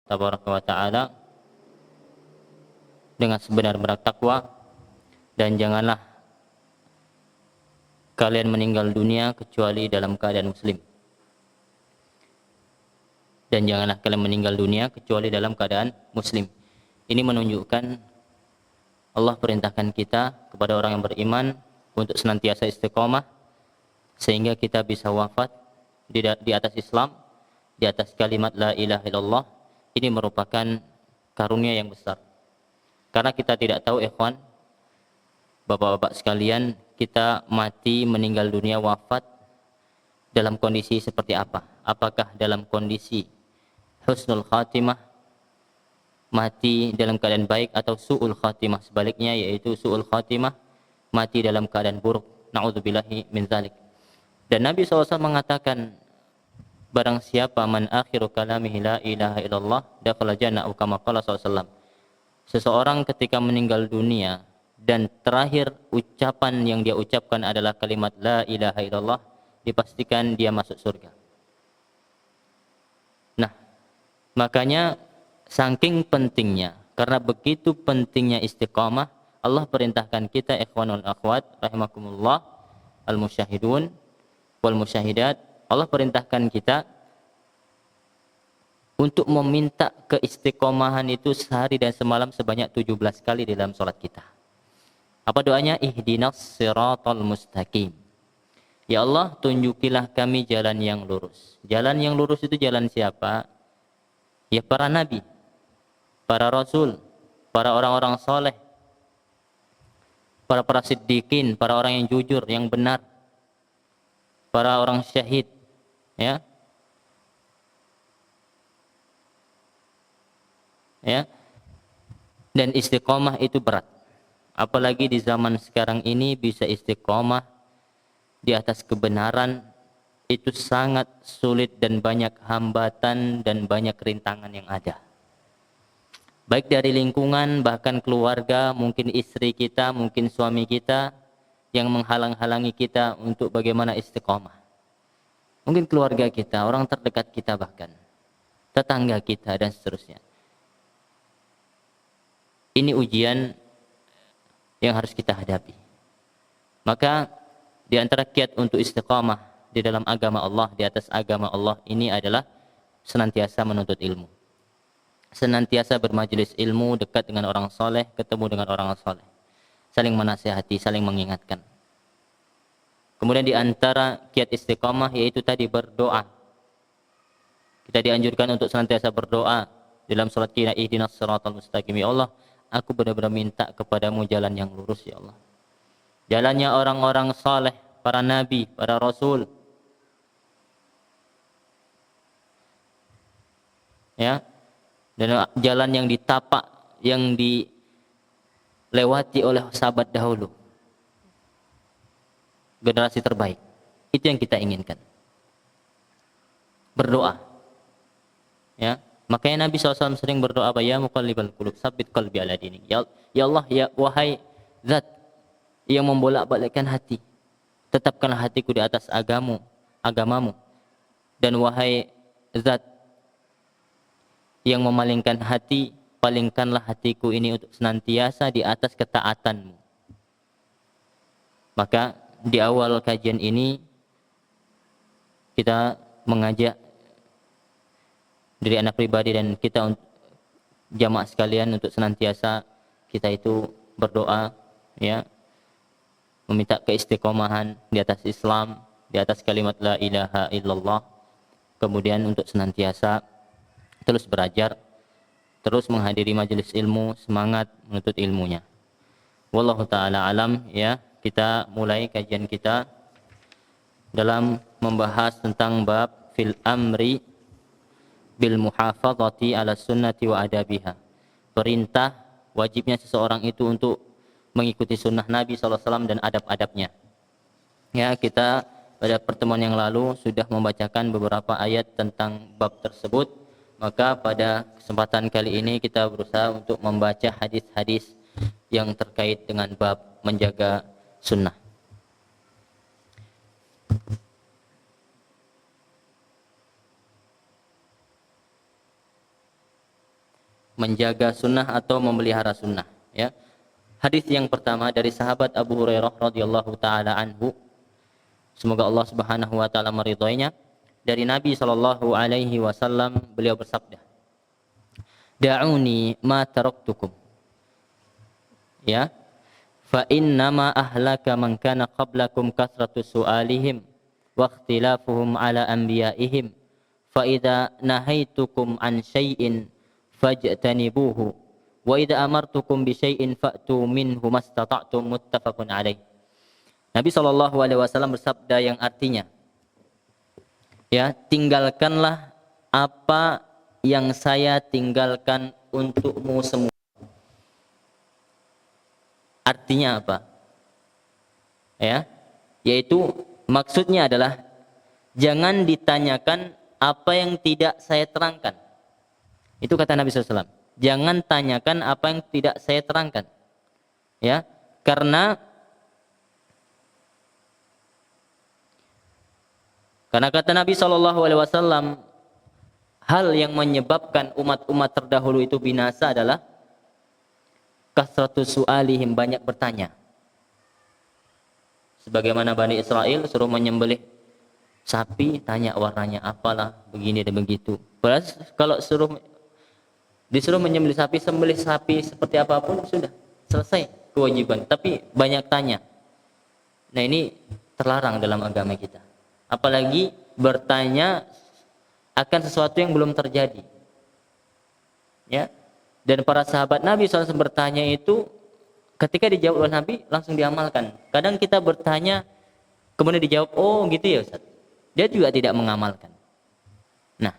tabaraka wa ta'ala dengan sebenar-benar takwa, dan janganlah kalian meninggal dunia kecuali dalam keadaan muslim. Dan janganlah kalian meninggal dunia kecuali dalam keadaan muslim. Ini menunjukkan Allah perintahkan kita kepada orang yang beriman untuk senantiasa istiqomah sehingga kita bisa wafat di atas Islam, di atas kalimat la ilaha illallah. Ini merupakan karunia yang besar. Karena kita tidak tahu, ikhwan, bapak-bapak sekalian, kita mati, meninggal dunia, wafat dalam kondisi seperti apa? Apakah dalam kondisi husnul khatimah, mati dalam keadaan baik, atau su'ul khatimah, sebaliknya, yaitu su'ul khatimah, mati dalam keadaan buruk. Na'udzubillahi min dzalik. Dan Nabi SAW mengatakan, barang siapa man akhiru kalamihi la ilaha illallah dakhala jannah, atau kama qala SAW. Seseorang ketika meninggal dunia dan terakhir ucapan yang dia ucapkan adalah kalimat la ilaha illallah, dipastikan dia masuk surga. Nah, makanya saking pentingnya, karena begitu pentingnya istiqamah, Allah perintahkan kita, ikhwanul akhwat rahimakumullah, al-musyahidun wal musyahidat, Allah perintahkan kita untuk meminta keistiqomahan itu sehari dan semalam sebanyak 17 kali di dalam sholat kita. Apa doanya? Ihdinas siratal mustaqim. Ya Allah, tunjukilah kami jalan yang lurus. Jalan yang lurus itu jalan siapa? Ya para nabi, para rasul, para orang-orang soleh, para siddiqin, para orang yang jujur, yang benar, para orang syahid, ya. Dan istiqomah itu berat. Apalagi di zaman sekarang ini bisa istiqomah di atas kebenaran itu sangat sulit dan banyak hambatan dan banyak rintangan yang ada. Baik dari lingkungan, bahkan keluarga, mungkin istri kita, mungkin suami kita yang menghalang-halangi kita untuk bagaimana istiqomah. Mungkin keluarga kita, orang terdekat kita bahkan, tetangga kita dan seterusnya. Ini ujian yang harus kita hadapi. Maka di antara kiat untuk istiqamah di dalam agama Allah, di atas agama Allah ini adalah senantiasa menuntut ilmu. Senantiasa bermajelis ilmu, dekat dengan orang soleh, ketemu dengan orang soleh. Saling menasihati, saling mengingatkan. Kemudian di antara kiat istiqamah yaitu tadi berdoa. Kita dianjurkan untuk senantiasa berdoa dalam salat kita, ihdinas siratal mustaqim. Ya Allah, aku benar-benar minta kepadamu jalan yang lurus, ya Allah. Jalannya orang-orang saleh, para nabi, para rasul. Ya. Dan jalan yang ditapak, yang dilewati oleh sahabat dahulu. Generasi terbaik. Itu yang kita inginkan. Berdoa. Ya. Makanya Nabi SAW sering berdoa, ya muqallibal qulub, tsabbit qalbi ala dinik. Ya Allah, ya wahai zat yang membolak-balikkan hati, tetapkanlah hatiku di atas agamamu. Dan wahai zat yang memalingkan hati, palingkanlah hatiku ini untuk senantiasa di atas ketaatanmu. Maka di awal kajian ini kita mengajak dari anak pribadi dan kita jamaah sekalian untuk senantiasa kita itu berdoa, ya, meminta keistiqomahan di atas Islam, di atas kalimat la ilaha illallah. Kemudian untuk senantiasa terus belajar, terus menghadiri majelis ilmu, semangat menuntut ilmunya. Wallahu taala alam, ya. Kita mulai kajian kita dalam membahas tentang bab fil amri bil muhafadzati ala sunnati wa adabiha. Perintah wajibnya seseorang itu untuk mengikuti sunnah Nabi SAW dan adab-adabnya. Ya, kita pada pertemuan yang lalu sudah membacakan beberapa ayat tentang bab tersebut. Maka pada kesempatan kali ini kita berusaha untuk membaca hadis-hadis yang terkait dengan bab menjaga sunnah. menjaga sunnah atau memelihara sunnah. Ya. Hadis yang pertama dari sahabat Abu Hurairah radhiyallahu taala anhu, semoga Allah Subhanahu wa taala meridhoinya, dari Nabi sallallahu alaihi wasallam, beliau bersabda, "Da'uni ma taraktukum." Ya. Fa innama ahlaka man kana qablakum kathratu su'alihim wa ikhtilafuhum ala anbiya'ihim. Fa idza nahaitukum an syai'in fajtanibuhu wa idza amartukum bi syai'in fa'tu minhu mastata'tum, muttafaqun alaih. Nabi sallallahu alaihi wasallam bersabda yang artinya, ya, tinggalkanlah apa yang saya tinggalkan untukmu semua. Artinya apa? Ya, yaitu maksudnya adalah jangan ditanyakan apa yang tidak saya terangkan. Itu kata Nabi SAW. Jangan tanyakan apa yang tidak saya terangkan. Ya, karena kata Nabi SAW, hal yang menyebabkan umat-umat terdahulu itu binasa adalah kasratus su'alihim, banyak bertanya. Sebagaimana Bani Israel suruh menyembelih sapi, tanya warnanya apalah, begini dan begitu. Padahal kalau disuruh menyembelih sapi, sembelih sapi seperti apapun sudah selesai kewajiban. Tapi banyak tanya. Nah, ini terlarang dalam agama kita. Apalagi bertanya akan sesuatu yang belum terjadi. Ya. Dan para sahabat Nabi SAW bertanya itu, ketika dijawab oleh Nabi langsung diamalkan. Kadang kita bertanya kemudian dijawab, oh gitu ya Ustaz. Dia juga tidak mengamalkan. Nah,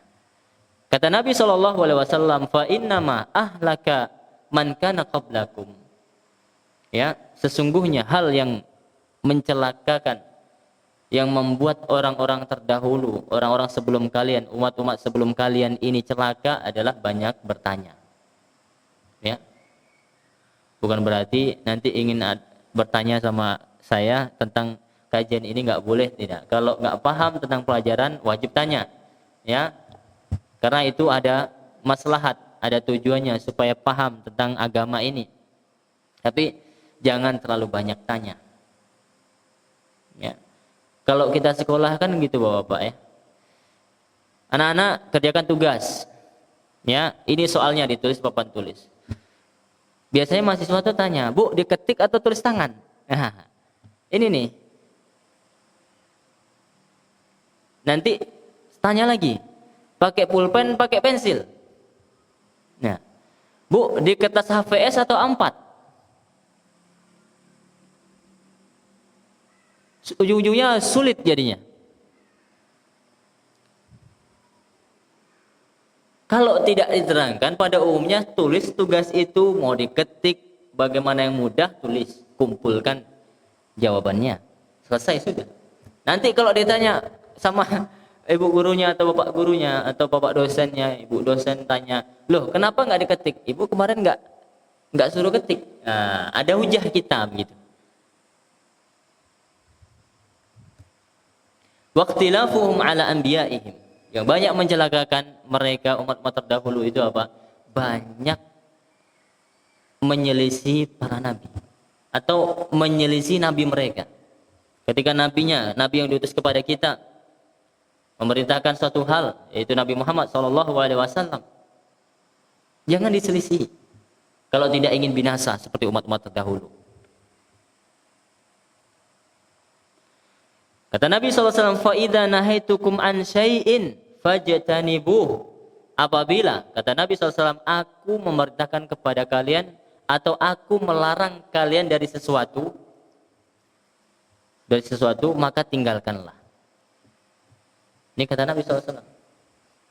kata Nabi SAW, fa innama ahlaka man kana qablakum. Ya, sesungguhnya hal yang mencelakakan, yang membuat orang-orang terdahulu, orang-orang sebelum kalian, umat-umat sebelum kalian ini celaka adalah banyak bertanya. Ya, bukan berarti nanti ingin bertanya sama saya tentang kajian ini nggak boleh, tidak. Kalau nggak paham tentang pelajaran wajib tanya, ya, karena itu ada maslahat, ada tujuannya supaya paham tentang agama ini. Tapi jangan terlalu banyak tanya. Ya, kalau kita sekolah kan gitu bapak-bapak, ya. Anak-anak kerjakan tugas, ya, ini soalnya ditulis papan tulis. Biasanya mahasiswa tuh tanya, Bu, diketik atau tulis tangan? Nah, ini nih. Nanti tanya lagi, pakai pulpen, pakai pensil? Nah, Bu, di kertas HVS atau A4? Ujung-ujungnya sulit jadinya. Kalau tidak diterangkan, pada umumnya tulis tugas itu mau diketik, bagaimana yang mudah, tulis, kumpulkan jawabannya. Selesai sudah. Nanti kalau ditanya sama ibu gurunya atau bapak gurunya atau bapak dosennya, ibu dosen tanya, loh kenapa nggak diketik? Ibu kemarin nggak suruh ketik. Nah, ada hujah kita begitu. Waqtilafuhum ala anbiya'ihim. Yang banyak mencelakakan mereka umat-umat terdahulu itu apa? Banyak menyelisih para nabi atau menyelisih nabi mereka. Ketika nabi yang diutus kepada kita memerintahkan suatu hal, yaitu Nabi Muhammad SAW, jangan diselisih kalau tidak ingin binasa seperti umat-umat terdahulu. Kata Nabi SAW, فَإِذَا نَهَيْتُكُمْ عَنْ شَيْءٍ فَجْتَنِبُوهُ. Apabila, kata Nabi SAW, aku memerintahkan kepada kalian atau aku melarang kalian dari sesuatu, maka tinggalkanlah. Ini kata Nabi SAW.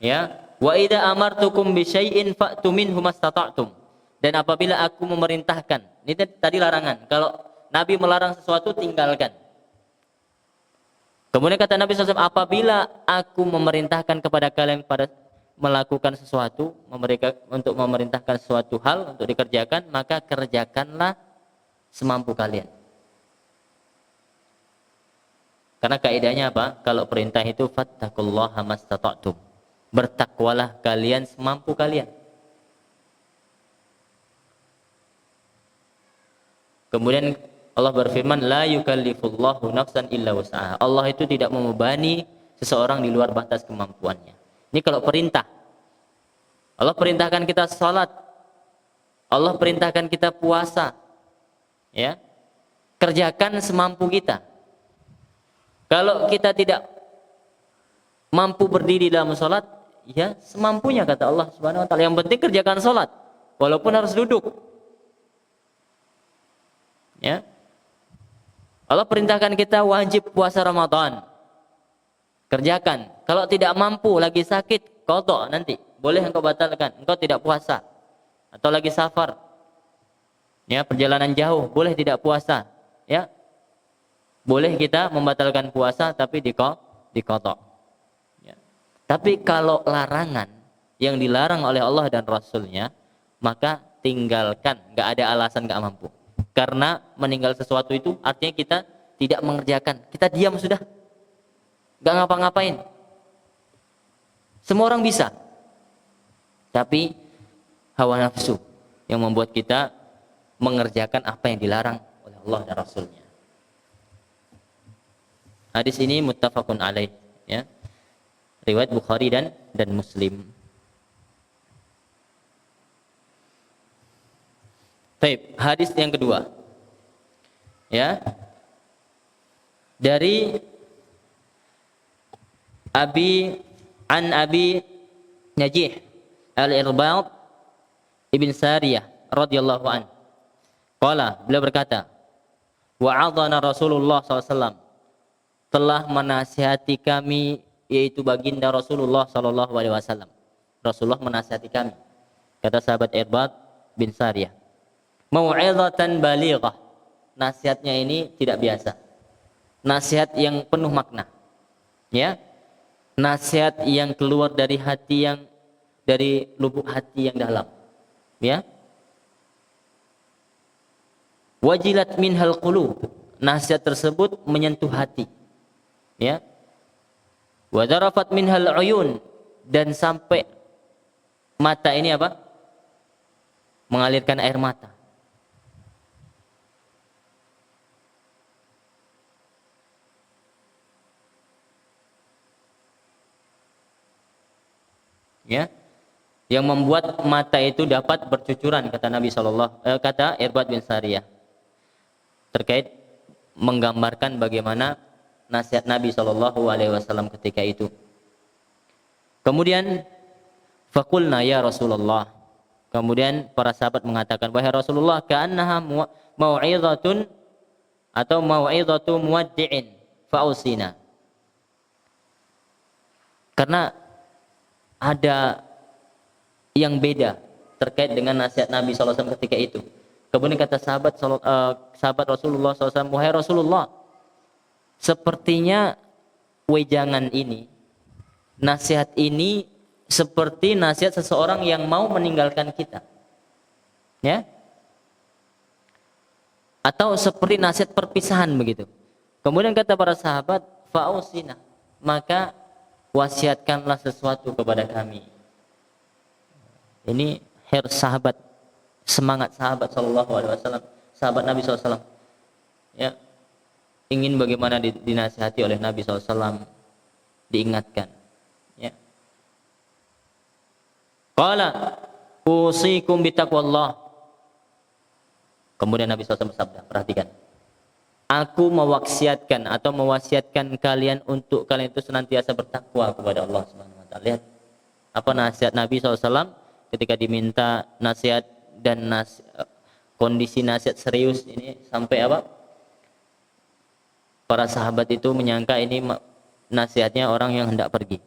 Ya, وَإِذَا أَمَرْتُكُمْ بِشَيْءٍ فَأْتُ مِنْهُ مَسْتَطَعْتُمْ. Dan apabila aku memerintahkan, ini tadi larangan. Kalau Nabi melarang sesuatu, tinggalkan. Kemudian kata Nabi SAW, apabila aku memerintahkan kepada kalian pada melakukan sesuatu, untuk memerintahkan suatu hal untuk dikerjakan, maka kerjakanlah semampu kalian. Karena kaidahnya apa? Kalau perintah itu fattaqullaha mastata'tum. Bertakwalah kalian semampu kalian. Kemudian Allah berfirman, la yukallifullahu nafsan illa wus'aha. Allah itu tidak membebani seseorang di luar batas kemampuannya. Ini kalau perintah. Allah perintahkan kita salat. Allah perintahkan kita puasa. Ya. Kerjakan semampu kita. Kalau kita tidak mampu berdiri dalam salat, ya semampunya kata Allah Subhanahu wa taala. Yang penting kerjakan salat walaupun harus duduk. Ya. Allah perintahkan kita wajib puasa Ramadan. Kerjakan. Kalau tidak mampu, lagi sakit, qadha nanti. Boleh engkau batalkan. Engkau tidak puasa. Atau lagi safar. Ya, perjalanan jauh, boleh tidak puasa. Ya. Boleh kita membatalkan puasa tapi qadha. Ya. Tapi kalau larangan yang dilarang oleh Allah dan Rasulnya, maka tinggalkan. Enggak ada alasan enggak mampu. Karena meninggal sesuatu itu artinya kita tidak mengerjakan. Kita diam sudah. Gak ngapa-ngapain. Semua orang bisa. Tapi hawa nafsu yang membuat kita mengerjakan apa yang dilarang oleh Allah dan Rasulnya. Hadis ini muttafaqun alaih. Ya. Riwayat Bukhari dan Muslim. Baik, hadis yang kedua. Ya. Dari Abi Najih Al-Irbad Ibn Sariyah radhiyallahu an. Qala, beliau berkata, wa'adhana Rasulullah SAW, telah menasihati kami, yaitu baginda Rasulullah SAW. Rasulullah menasihati kami. Kata sahabat Irbad bin Sariyah, mau'izatan balighah. Nasihatnya ini tidak biasa. Nasihat yang penuh makna. Ya. Nasihat yang keluar dari hati, yang dari lubuk hati yang dalam. Ya. Wajilat minhal qulub. Nasihat tersebut menyentuh hati. Ya. Wa darafat minhal uyun, dan sampai mata ini apa? Mengalirkan air mata. Ya, yang membuat mata itu dapat bercucuran, kata Nabi kata Irbad bin Sariyah, terkait menggambarkan bagaimana nasihat Nabi SAW ketika itu. Kemudian faqulna ya Rasulullah, kemudian para sahabat mengatakan, wahai Rasulullah, ka'annaha mau'izatun atau mau'izatu muwaddi'in fa'usina. Karena ada yang beda terkait dengan nasihat Nabi SAW ketika itu. Kemudian kata sahabat Rasulullah SAW, wahai Rasulullah, sepertinya wejangan ini, nasihat ini seperti nasihat seseorang yang mau meninggalkan kita. Ya? Atau seperti nasihat perpisahan begitu. Kemudian kata para sahabat, fa'usina, maka wasiatkanlah sesuatu kepada kami. Ini sahabat, semangat sahabat sallallahu alaihi wasallam, sahabat Nabi SAW. Ya. Ingin bagaimana dinasihati oleh Nabi SAW, diingatkan. Ya. Qala usikum bitaqwallah. Kemudian Nabi SAW bersabda, perhatikan. Aku mewasiatkan atau mewasiatkan kalian untuk kalian itu senantiasa bertakwa kepada Allah Subhanahu wa taala. Lihat apa nasihat Nabi SAW ketika diminta nasihat, dan kondisi nasihat serius ini sampai apa? Para sahabat itu menyangka ini nasihatnya orang yang hendak pergi.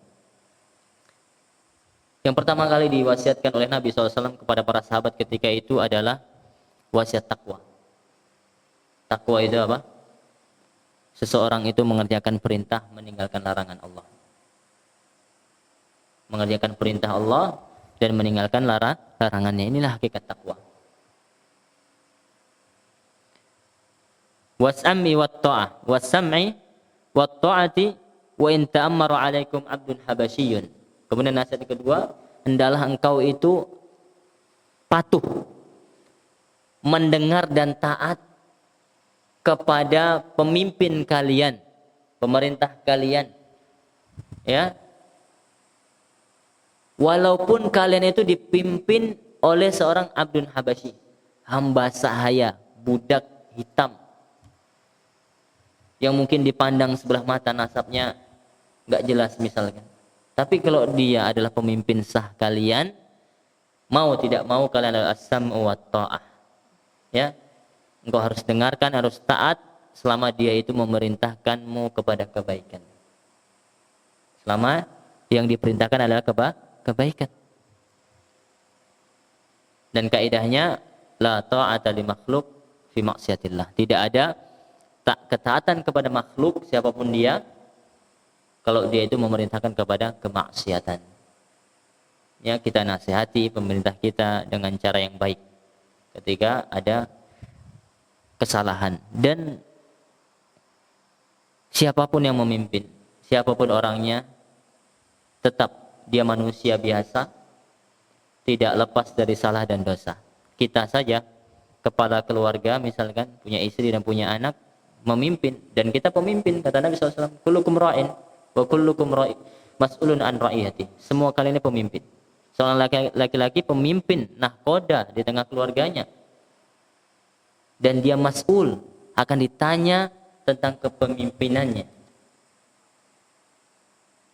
Yang pertama kali diwasiatkan oleh Nabi SAW kepada para sahabat ketika itu adalah wasiat takwa. Takwa itu apa? Seseorang itu mengerjakan perintah, meninggalkan larangan Allah. Mengerjakan perintah Allah dan meninggalkan larangannya. Inilah hakikat takwa. Was'am'i wat-ta'ah, was-sam'i wat-ta'ati wa in ta'ammara 'alaikum 'abdun habasyiyun. Kemudian nasihat kedua, hendaklah engkau itu patuh, mendengar dan taat kepada pemimpin kalian, pemerintah kalian, ya, walaupun kalian itu dipimpin oleh seorang Abdun Habasyi, hamba sahaya, budak hitam, yang mungkin dipandang sebelah mata nasabnya nggak jelas misalkan. Tapi kalau dia adalah pemimpin sah kalian, mau tidak mau kalian adalah as-sam'u wa ta'ah. Ya, engkau harus dengarkan, harus taat selama dia itu memerintahkanmu kepada kebaikan. Selama yang diperintahkan adalah kebaikan. Dan kaidahnya la ta'ata li makhluk fi maksiatillah. Tidak ada ketaatan kepada makhluk siapapun dia kalau dia itu memerintahkan kepada kemaksiatan. Ya, kita nasihati pemerintah kita dengan cara yang baik ketika ada kesalahan. Dan siapapun yang memimpin, siapapun orangnya, tetap dia manusia biasa, tidak lepas dari salah dan dosa. Kita saja, kepala keluarga misalkan, punya istri dan punya anak, memimpin, dan kita pemimpin. Kata Nabi SAW, kullukum ra'in wa kullukum mas'ulun an ra'iyati. Semua kalian ini pemimpin. Seorang laki-laki pemimpin nahkoda di tengah keluarganya, dan dia mas'ul, akan ditanya tentang kepemimpinannya.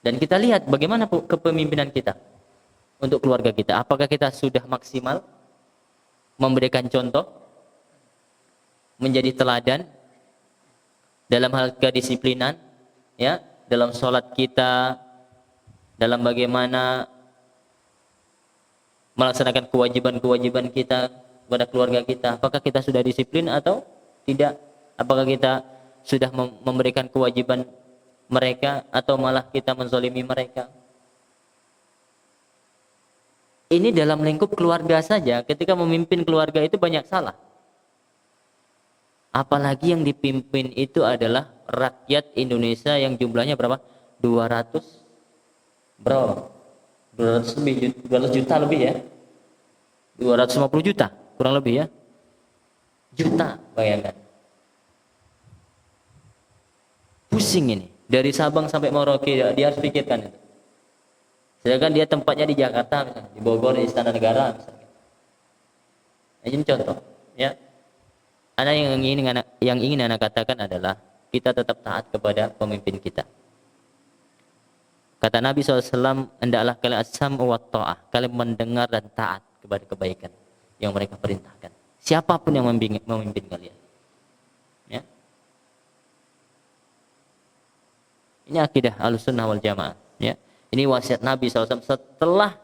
Dan kita lihat bagaimana kepemimpinan kita untuk keluarga kita. Apakah kita sudah maksimal memberikan contoh, menjadi teladan dalam hal kedisiplinan, ya, dalam sholat kita, dalam bagaimana melaksanakan kewajiban-kewajiban kita kepada keluarga kita. Apakah kita sudah disiplin atau tidak? Apakah kita sudah memberikan kewajiban mereka atau malah kita menzalimi mereka? Ini dalam lingkup keluarga saja, ketika memimpin keluarga itu banyak salah. Apalagi yang dipimpin itu adalah rakyat Indonesia yang jumlahnya berapa? 200 berapa? 200 juta lebih ya. 250 juta kurang lebih ya. Juta, bayangkan. Pusing ini. Dari Sabang sampai Merauke dia harus pikirkan itu. Sedangkan dia tempatnya di Jakarta misalnya, di Bogor, di Istana Negara misalnya. Ini contoh, ya. Yang ingin anak katakan adalah kita tetap taat kepada pemimpin kita. Kata Nabi SAW, hendaklah kalian as-sam'u wa ta'ah, kalian mendengar dan taat kepada kebaikan yang mereka perintahkan. Siapapun yang memimpin kalian. Ya. Ini akidah Ahlussunnah wal Jamaah. Ya. Ini wasiat Nabi SAW setelah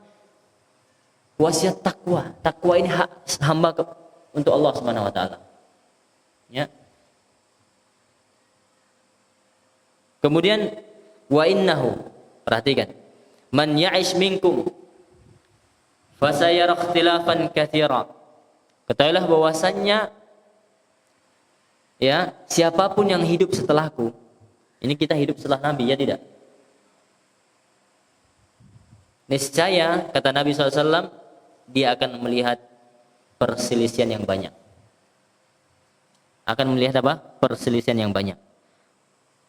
wasiat takwa. Takwa ini hak hamba untuk Allah Subhanahu Wa Taala. Ya. Kemudian wa innahu, perhatikan, man ya'ish minkum fasayara ikhtilafan katsira. Ketahuilah bahwasannya, ya, siapapun yang hidup setelahku, ini kita hidup setelah Nabi, ya tidak? Niscaya, kata Nabi SAW, dia akan melihat perselisihan yang banyak. Akan melihat apa? Perselisihan yang banyak.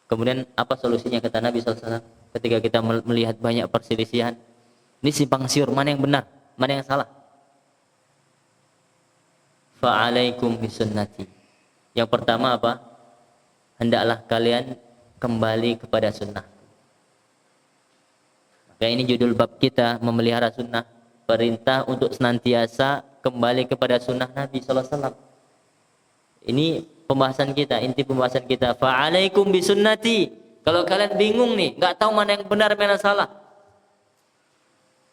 Kemudian apa solusinya, kata Nabi SAW, ketika kita melihat banyak perselisihan? Ini simpang siur, mana yang benar, mana yang salah? Fa'alaikum bisunnati. Yang pertama apa? Hendaklah kalian kembali kepada sunnah. Maka ini judul bab kita, memelihara sunnah. Perintah untuk senantiasa kembali kepada sunnah Nabi SAW. Ini pembahasan kita, inti pembahasan kita. Fa'alaikum bisunnati. Kalau kalian bingung nih, nggak tahu mana yang benar, mana yang salah,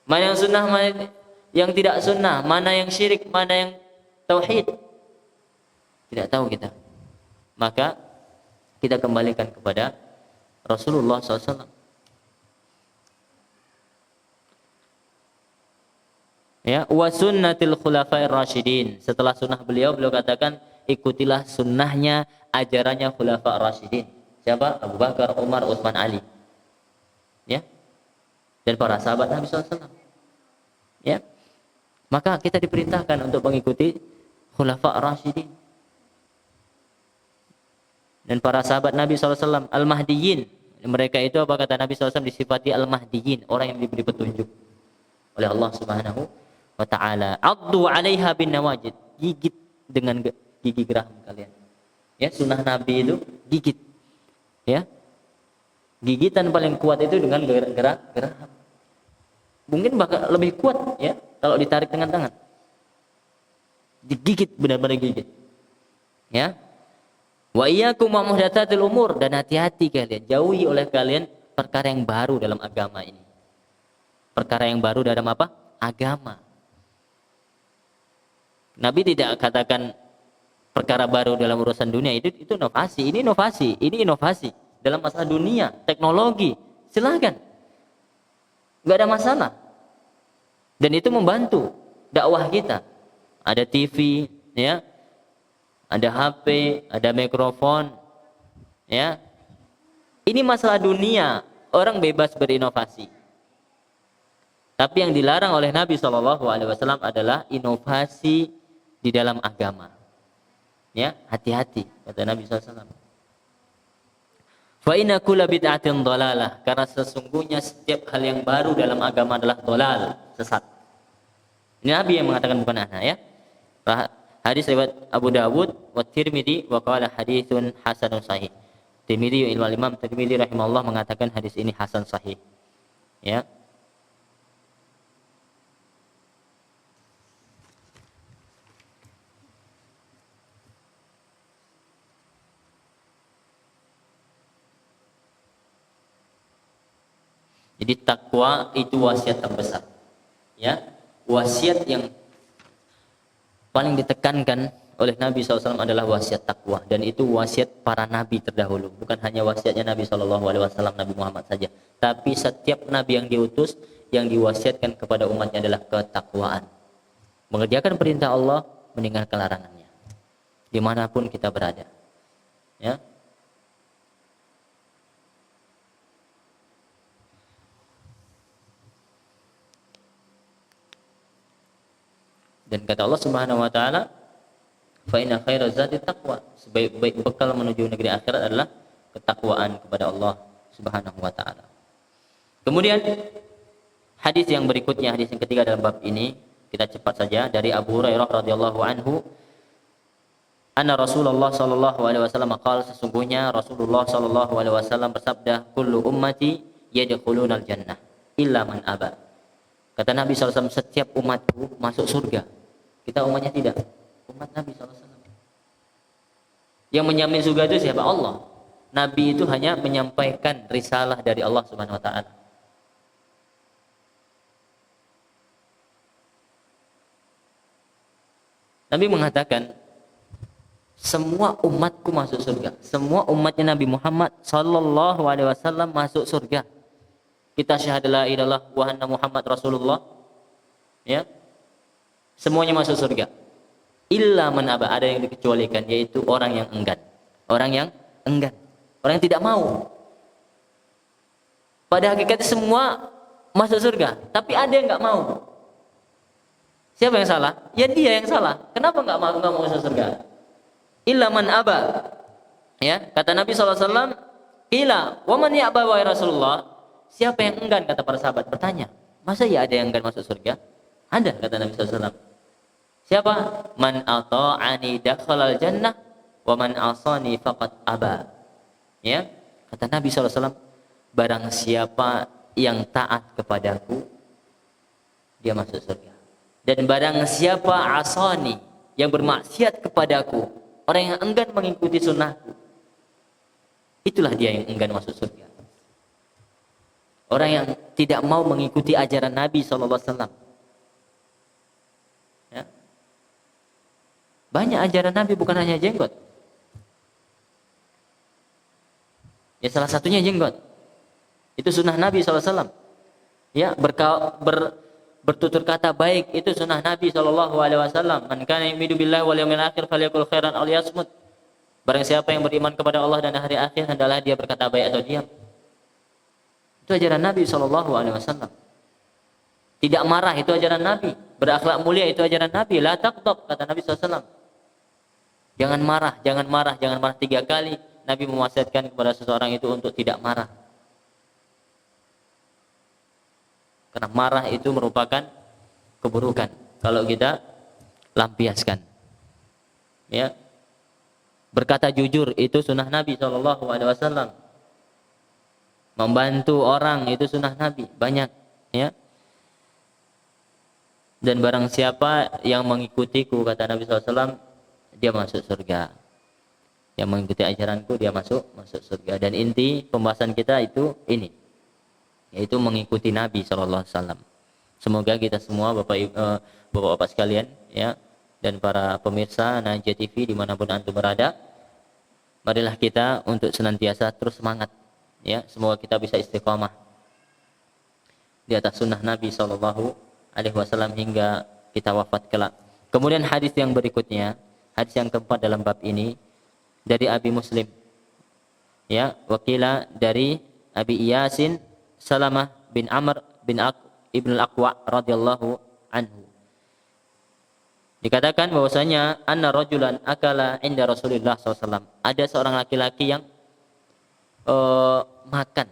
mana yang sunnah, mana yang tidak sunnah, mana yang syirik, mana yang tauhid, tidak tahu kita, maka kita kembalikan kepada Rasulullah SAW. Ya, wa sunnatil khulafair rasyidin. Setelah sunnah beliau katakan, ikutilah sunnahnya, ajarannya khulafa rasyidin. Siapa? Abu Bakar, Umar, Utsman, Ali. Ya. Dan para sahabat Nabi SAW. Ya. Maka kita diperintahkan untuk mengikuti khulafa rasyidin. Dan para sahabat Nabi SAW, al-mahdiyin, mereka itu apa kata Nabi SAW, disifati al-mahdiyin, orang yang diberi petunjuk oleh Allah Subhanahu wa taala. Addu 'alaiha bin nawajid, gigit dengan gigi geraham kalian. Ya, sunnah Nabi itu gigit. Ya. Gigitan paling kuat itu dengan geraham. Mungkin bakal lebih kuat ya kalau ditarik dengan tangan. Digigit, benar-benar gigit. Ya. Wa iyyakum wa muhdatsatil umur, dan hati-hati kalian, jauhi oleh kalian perkara yang baru dalam agama ini. Perkara yang baru dalam apa? Agama. Nabi tidak katakan perkara baru dalam urusan dunia, itu inovasi, ini inovasi dalam masalah dunia, teknologi. Silakan. Enggak ada masalah. Dan itu membantu dakwah kita. Ada TV, ya. Ada HP, ada mikrofon, ya. Ini masalah dunia, orang bebas berinovasi. Tapi yang dilarang oleh Nabi SAW adalah inovasi di dalam agama. Ya, hati-hati kata Nabi SAW. Fa inna kulla bid'atin dhalalah, karena sesungguhnya setiap hal yang baru dalam agama adalah dhalal, sesat. Ini Nabi yang mengatakan, bukan ana, ya. Hadis riwayat Abu Dawud wa Tirmidzi wa qala haditsun hasanun sahih. Tirmidzi, Imam Tirmidzi rahimahullah mengatakan hadis ini hasan sahih. Ya. Jadi takwa itu wasiat terbesar. Ya. Wasiat yang paling ditekankan oleh Nabi SAW adalah wasiat takwa, dan itu wasiat para nabi terdahulu, bukan hanya wasiatnya Nabi SAW, Nabi Muhammad saja, tapi setiap nabi yang diutus, yang diwasiatkan kepada umatnya adalah ketakwaan, mengerjakan perintah Allah, meninggalkan larangannya, dimanapun kita berada. Ya. Dan kata Allah Subhanahu wa taala, fa inna khairaz zati taqwa, sebaik-baik bekal menuju negeri akhirat adalah ketakwaan kepada Allah Subhanahu wa taala. Kemudian hadis yang berikutnya, hadis yang ketiga dalam bab ini, kita cepat saja, dari Abu Hurairah radhiyallahu anhu, anna Rasulullah sallallahu alaihi wasallam qala, sesungguhnya Rasulullah sallallahu alaihi wasallam bersabda, kullu ummati yadkhulunal jannah illa man aba. Kata Nabi SAW, setiap umatku masuk surga. Kita umatnya tidak. Umat Nabi SAW. Yang menjamin surga itu siapa? Allah. Nabi itu hanya menyampaikan risalah dari Allah Subhanahu wa taala. Nabi mengatakan, semua umatku masuk surga. Semua umatnya Nabi Muhammad sallallahu alaihi wasallam masuk surga. Kita syahada la ilaha illallah wa anna Muhammad Rasulullah. Ya. Semuanya masuk surga. Illa man aba, ada yang dikecualikan, yaitu orang yang enggan. Orang yang enggan. Orang yang tidak mau. Pada hakikatnya semua masuk surga, tapi ada yang enggak mau. Siapa yang salah? Ya dia yang salah. Kenapa enggak mau masuk surga? Illa man aba. Ya, kata Nabi SAW, ila wa man ya'ba wa Rasulullah. Siapa yang enggan, kata para sahabat bertanya. Masa ya ada yang enggan masuk surga? Ada, kata Nabi SAW. Siapa? Man ata'ani dakhalal jannah wa man asani faqad aba. Ya, kata Nabi SAW, barang siapa yang taat kepadaku, dia masuk surga. Dan barang siapa asani, yang bermaksiat kepadaku, orang yang enggan mengikuti sunnahku, itulah dia yang enggan masuk surga. Orang yang tidak mau mengikuti ajaran Nabi SAW. Ya. Banyak ajaran Nabi, bukan hanya jenggot. Ya, salah satunya jenggot. Itu sunnah Nabi SAW. Ya, bertutur kata baik, itu sunnah Nabi SAW. Man kana yu'minu billahi wal yawmil akhir falyaqul khairan aw liyasmut. Barang siapa yang beriman kepada Allah dan hari akhir, hendaklah dia berkata baik atau diam. Itu ajaran Nabi SAW. Tidak marah, itu ajaran Nabi. Berakhlak mulia, itu ajaran Nabi. La taqtab, kata Nabi SAW. Jangan marah 3 kali. Nabi mewasiatkan kepada seseorang itu untuk tidak marah. Karena marah itu merupakan keburukan kalau kita lampiaskan. Ya. Berkata jujur itu sunnah Nabi SAW. Membantu orang itu sunnah Nabi, banyak, ya. Dan barang siapa yang mengikutiku, kata Nabi SAW, dia masuk surga. Yang mengikuti ajaranku dia masuk surga. Dan inti pembahasan kita itu ini, yaitu mengikuti Nabi SAW. Semoga kita semua bapak-bapak sekalian, ya, dan para pemirsa Najah TV dimanapun antum berada, marilah kita untuk senantiasa terus semangat, ya. Semoga kita bisa istiqamah di atas sunnah Nabi SAW hingga kita wafat kelak. Kemudian hadis yang berikutnya, hadis yang keempat dalam bab ini, dari Abi Muslim, ya, wakila dari Abi Iyasin Salamah bin Amr bin Ibn al-Aqwa radhiyallahu anhu. Dikatakan bahwasanya anna rajulan akala inda Rasulullah SAW. Ada seorang laki-laki yang makan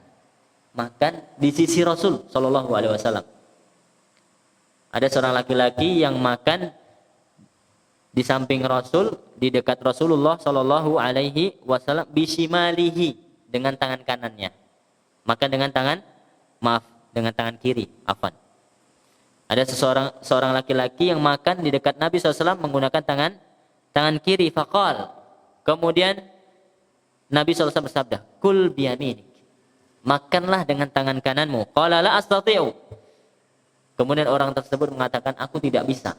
di sisi Rasul Sallallahu Alaihi Wasallam. Ada seorang laki-laki yang makan di samping Rasul, di dekat Rasulullah Sallallahu Alaihi Wasallam, bisimalihi, dengan tangan kanannya. Makan dengan dengan tangan kiri. Afan. Ada seorang laki-laki yang makan di dekat Nabi SAW menggunakan tangan kiri. Faqal. Kemudian Nabi SAW bersabda, kul biyaminik, makanlah dengan tangan kananmu. Qala la astati'u. Kemudian orang tersebut mengatakan, aku tidak bisa.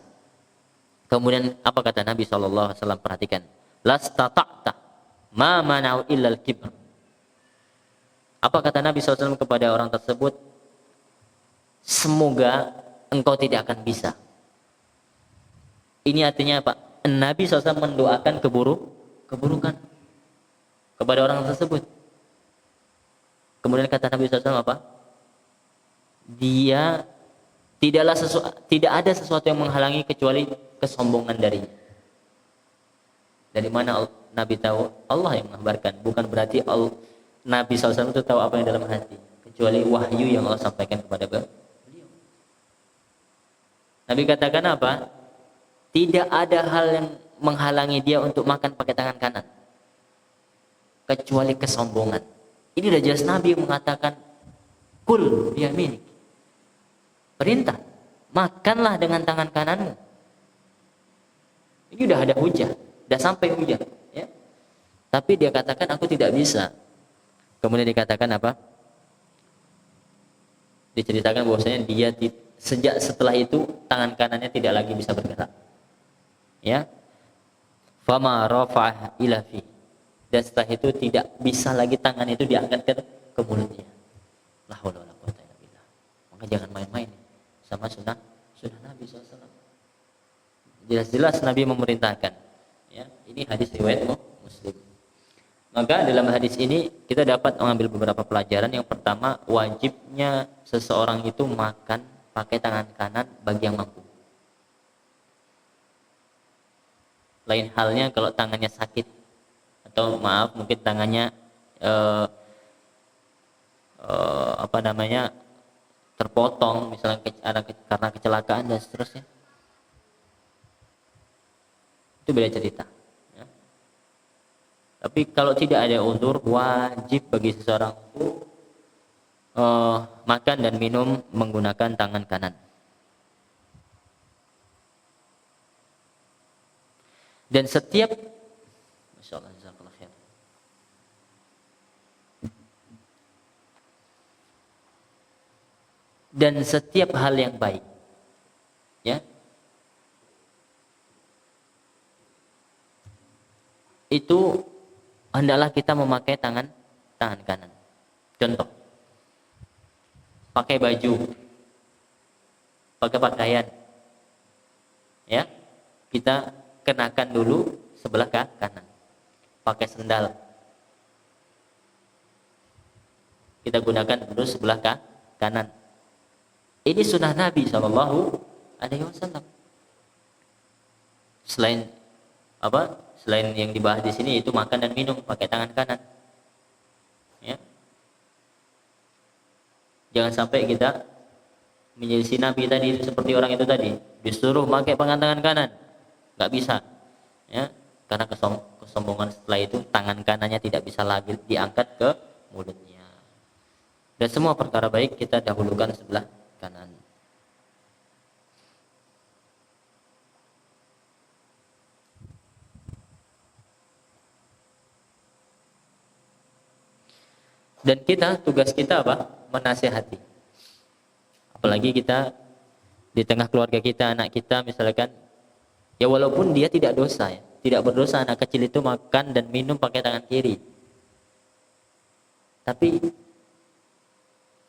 Kemudian apa kata Nabi SAW? Perhatikan, lastata'ta ma mana'u illal kibr. Apa kata Nabi SAW kepada orang tersebut? Semoga engkau tidak akan bisa. Ini artinya apa? Nabi SAW mendoakan keburukan kepada orang tersebut. Kemudian kata Nabi SAW apa? Dia tidak ada sesuatu yang menghalangi kecuali kesombongan darinya. Dari mana Nabi tahu? Allah yang mengabarkan. Bukan berarti Nabi SAW itu tahu apa yang dalam hati, kecuali wahyu yang Allah sampaikan kepada beliau. Nabi katakan apa? Tidak ada hal yang menghalangi dia untuk makan pakai tangan kanan, kecuali kesombongan. Ini udah jelas Nabi yang mengatakan, kul biyaminik, perintah, makanlah dengan tangan kananmu. Ini udah ada hujah, udah sampai hujah, ya. Tapi dia katakan aku tidak bisa. Kemudian dikatakan apa? Diceritakan bahwasanya dia sejak setelah itu tangan kanannya tidak lagi bisa bergerak. Ya. Fama rafa'ah ila fi. Dan setelah itu tidak bisa lagi tangan itu diangkat ke mulutnya. La haula wala quwwata illa billah. Maka jangan main-main sama sunnah Nabi SAW. Jelas-jelas Nabi memerintahkan. Ya, ini hadis riwayat Muslim. Maka dalam hadis ini kita dapat mengambil beberapa pelajaran. Yang pertama, wajibnya seseorang itu makan pakai tangan kanan bagi yang mampu. Lain halnya kalau tangannya sakit, atau maaf mungkin tangannya terpotong misalnya karena kecelakaan dan seterusnya, itu beda cerita, ya. Tapi kalau tidak ada uzur, wajib bagi seseorang itu makan dan minum menggunakan tangan kanan. Dan setiap masyaallah, jazakallahu khair. Dan setiap hal yang baik, ya, itu hendaklah kita memakai tangan kanan. Contoh, pakai baju, pakai pakaian, ya, kita kenakan dulu sebelah kanan. Pakai sendal, kita gunakan dulu sebelah kanan. Ini sunnah Nabi Shallallahu Alaihi Wasallam. selain yang dibahas di sini, itu makan dan minum pakai tangan kanan. Ya. Jangan sampai kita menjadi Nabi tadi seperti orang itu tadi, disuruh pakai tangan kanan, nggak bisa. Ya, karena kesombongan setelah itu tangan kanannya tidak bisa lagi diangkat ke mulutnya. Dan semua perkara baik kita dahulukan sebelah kanan. Dan tugas kita apa? Menasihati. Apalagi kita di tengah keluarga kita, anak kita misalkan, ya walaupun dia tidak dosa ya, tidak berdosa anak kecil itu makan dan minum pakai tangan kiri. Tapi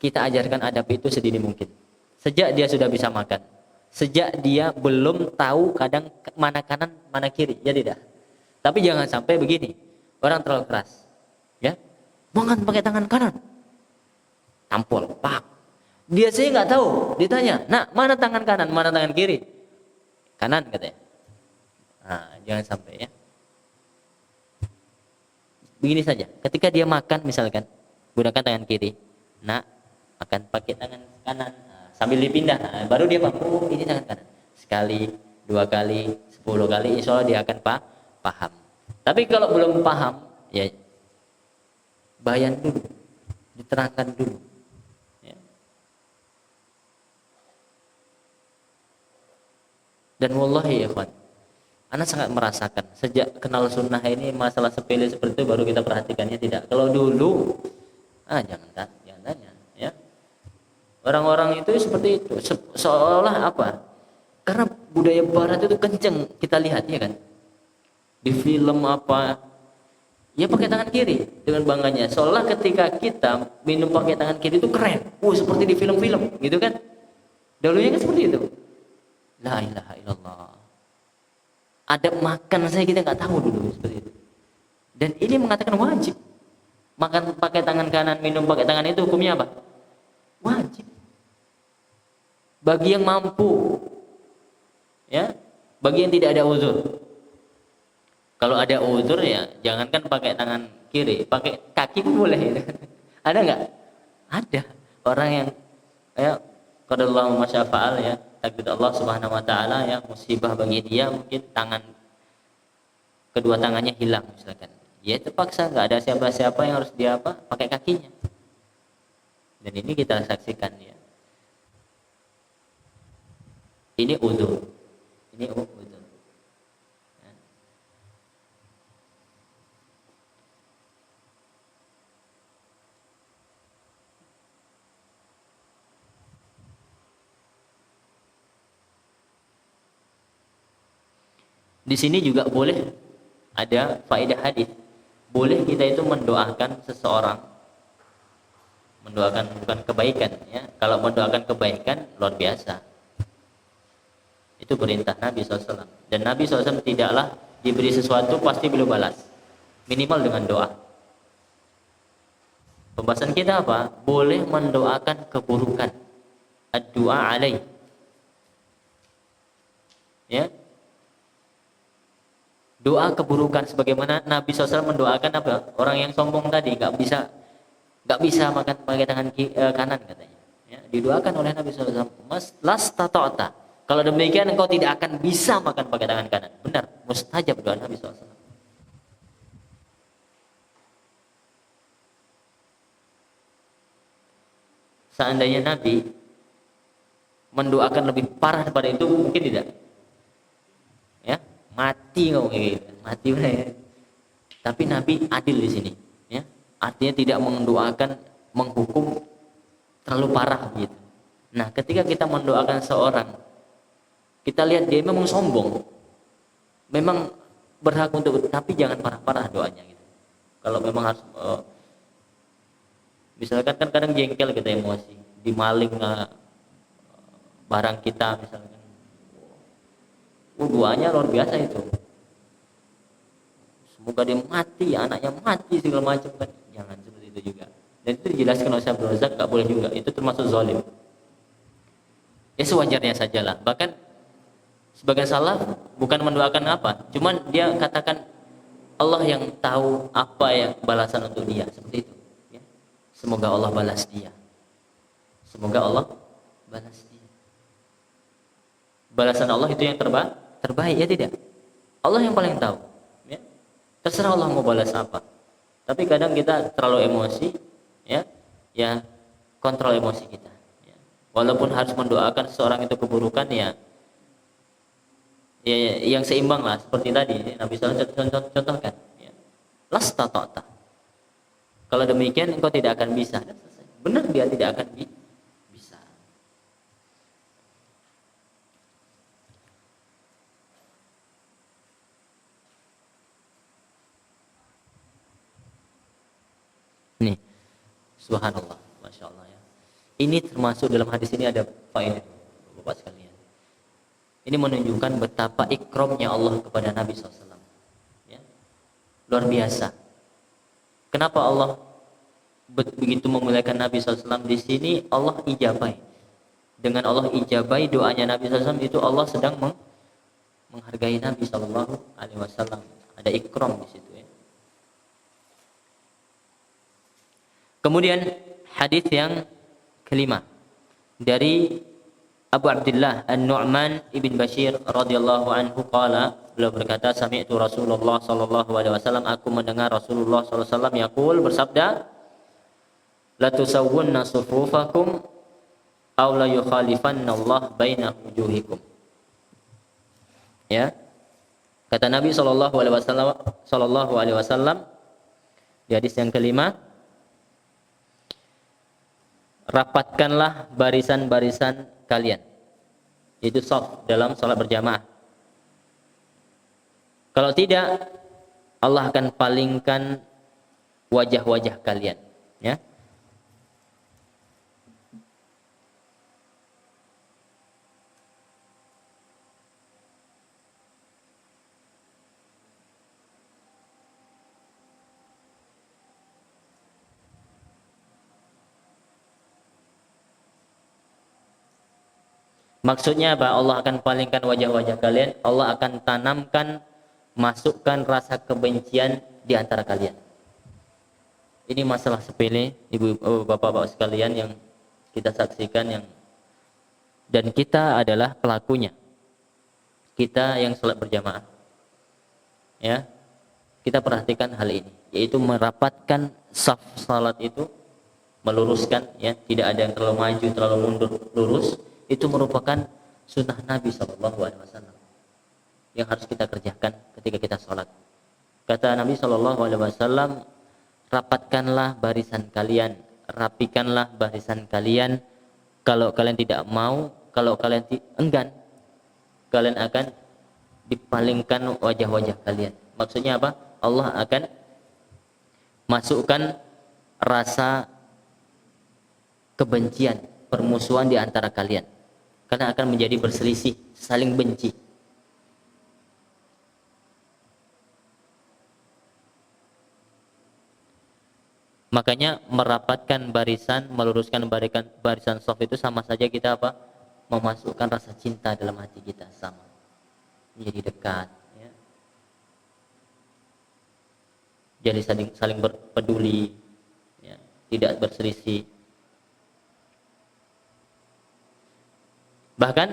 kita ajarkan adab itu sedini mungkin. Sejak dia sudah bisa makan, sejak dia belum tahu kadang mana kanan, mana kiri, ya tidak. Tapi jangan sampai begini, orang terlalu keras, ya. Makan pakai tangan kanan, tampol, pak. Dia sih nggak tahu, ditanya, nak mana tangan kanan, mana tangan kiri? Kanan katanya. Nah, jangan sampai ya. Begini saja, ketika dia makan misalkan, gunakan tangan kiri, nak makan pakai tangan kanan, nah, sambil dipindah, nah, baru dia paham, oh ini tangan kanan. Sekali, 2 kali, 10 kali, insya Allah dia akan paham. Tapi kalau belum paham, ya bayan dulu, diterangkan dulu. Ya. Dan wallahi ya kawan, anak sangat merasakan sejak kenal sunnah ini, masalah sepele seperti itu baru kita perhatikannya tidak. Kalau dulu, jangan tanya. Ya. Orang-orang itu seperti itu, seolah apa? Karena budaya Barat itu kenceng kita lihat ya kan, di film apa. Ya pakai tangan kiri dengan bangganya. Seolah ketika kita minum pakai tangan kiri itu keren. Seperti di film-film, gitu kan? Dulunya kan seperti itu. La ilaha illallah. Adab makan saya kita nggak tahu dulu seperti itu. Dan ini mengatakan wajib. Makan pakai tangan kanan, minum pakai tangan itu hukumnya apa? Wajib. Bagi yang mampu. Ya. Bagi yang tidak ada uzur. Kalau ada uzur ya jangankan pakai tangan kiri, pakai kaki pun boleh. Ada nggak? Ada. Orang yang ya qadarullah ma syaa fa'al ya, takdir Allah Subhanahu wa taala ya, musibah bagi dia mungkin kedua tangannya hilang misalkan. Ya terpaksa, nggak ada siapa-siapa yang harus dia pakai kakinya. Dan ini kita saksikan ya. Ini uzur. Ini uzur. Di sini juga boleh ada faedah hadis. Boleh kita itu mendoakan seseorang, mendoakan bukan kebaikan ya. Kalau mendoakan kebaikan luar biasa. Itu perintah Nabi SAW. Dan Nabi SAW tidaklah diberi sesuatu pasti belum balas. Minimal dengan doa. Pembahasan kita apa? Boleh mendoakan keburukan. Ad-du'a alaih. Ya. Doa keburukan sebagaimana Nabi SAW mendoakan apa? Orang yang sombong tadi nggak bisa makan pakai tangan kanan katanya. Ya, didoakan oleh Nabi SAW. Las tata'ata. Kalau demikian engkau tidak akan bisa makan pakai tangan kanan. Benar, mustajab doa Nabi SAW. Seandainya Nabi mendoakan lebih parah daripada itu mungkin tidak. Ya. Mati kau gitu. Mati ya. Tapi Nabi adil di sini, ya. Artinya tidak mendoakan menghukum terlalu parah gitu. Nah, ketika kita mendoakan seorang, kita lihat dia memang sombong. Memang berhak untuk, tapi jangan parah-parah doanya gitu. Kalau memang harus misalkan kan kadang jengkel kita emosi, dimaling barang kita misalkan. Doanya luar biasa itu. Semoga dia mati, anaknya mati segala macam kan. Jangan seperti itu juga. Dan itu dijelaskan oleh Syekh Abdul Razak, enggak boleh juga. Itu termasuk zalim. Ya sewajarnya sajalah. Bahkan sebagian salaf bukan mendoakan apa, cuman dia katakan Allah yang tahu apa yang balasan untuk dia, seperti itu. Ya. Semoga Allah balas dia. Semoga Allah balas dia. Balasan Allah itu yang terbaik, ya tidak? Allah yang paling tahu. Ya. Terserah Allah mau balas apa. Tapi kadang kita terlalu emosi, ya, ya kontrol emosi kita. Ya. Walaupun harus mendoakan seseorang itu keburukan, ya, ya yang seimbang lah, seperti tadi Nabi SAW contohkan. Ya. Lasta ta'ta. Kalau demikian engkau tidak akan bisa. Benar dia tidak akan bisa. Nih, subhanallah, masya Allah ya. Ini termasuk dalam hadis ini ada faedah, Bapak sekalian. Ini menunjukkan betapa ikramnya Allah kepada Nabi SAW. Ya. Luar biasa. Kenapa Allah begitu memuliakan Nabi SAW? Di sini Allah ijabai. Dengan Allah ijabai doanya Nabi SAW itu Allah sedang menghargai Nabi SAW. Ada ikram di situ. Ya. Kemudian hadis yang kelima dari Abu Abdullah An-Nu'man ibn Bashir radhiyallahu anhu qala, beliau berkata, sami'tu Rasulullah sallallahu alaihi wasallam, aku mendengar Rasulullah sallallahu alaihi wasallam yaqul, bersabda, la tusawwunna sufufakum aw la yukhalifanna Allah baina wujuhikum. Ya. Kata Nabi sallallahu alaihi wasallam di hadis yang kelima, rapatkanlah barisan-barisan kalian, itu shaf dalam salat berjamaah. Kalau tidak, Allah akan palingkan wajah-wajah kalian, ya. Maksudnya apa? Allah akan palingkan wajah-wajah kalian. Allah akan tanamkan, masukkan rasa kebencian di antara kalian. Ini masalah sepele, ibu bapak-bapak sekalian yang kita saksikan, yang dan kita adalah pelakunya. Kita yang salat berjamaah, ya, kita perhatikan hal ini, yaitu merapatkan saf salat itu, meluruskan, ya, tidak ada yang terlalu maju, terlalu mundur, lurus. Itu merupakan sunnah Nabi SAW yang harus kita kerjakan ketika kita sholat. Kata Nabi SAW, rapatkanlah barisan kalian, rapikanlah barisan kalian. Kalau kalian tidak mau, kalau kalian enggan, kalian akan dipalingkan wajah-wajah kalian. Maksudnya apa? Allah akan masukkan rasa kebencian, permusuhan di antara kalian, karena akan menjadi berselisih, saling benci. Makanya merapatkan barisan, meluruskan barisan shaf itu sama saja kita apa? Memasukkan rasa cinta dalam hati kita, sama, menjadi dekat, ya. Jadi saling berpeduli, ya, tidak berselisih. Bahkan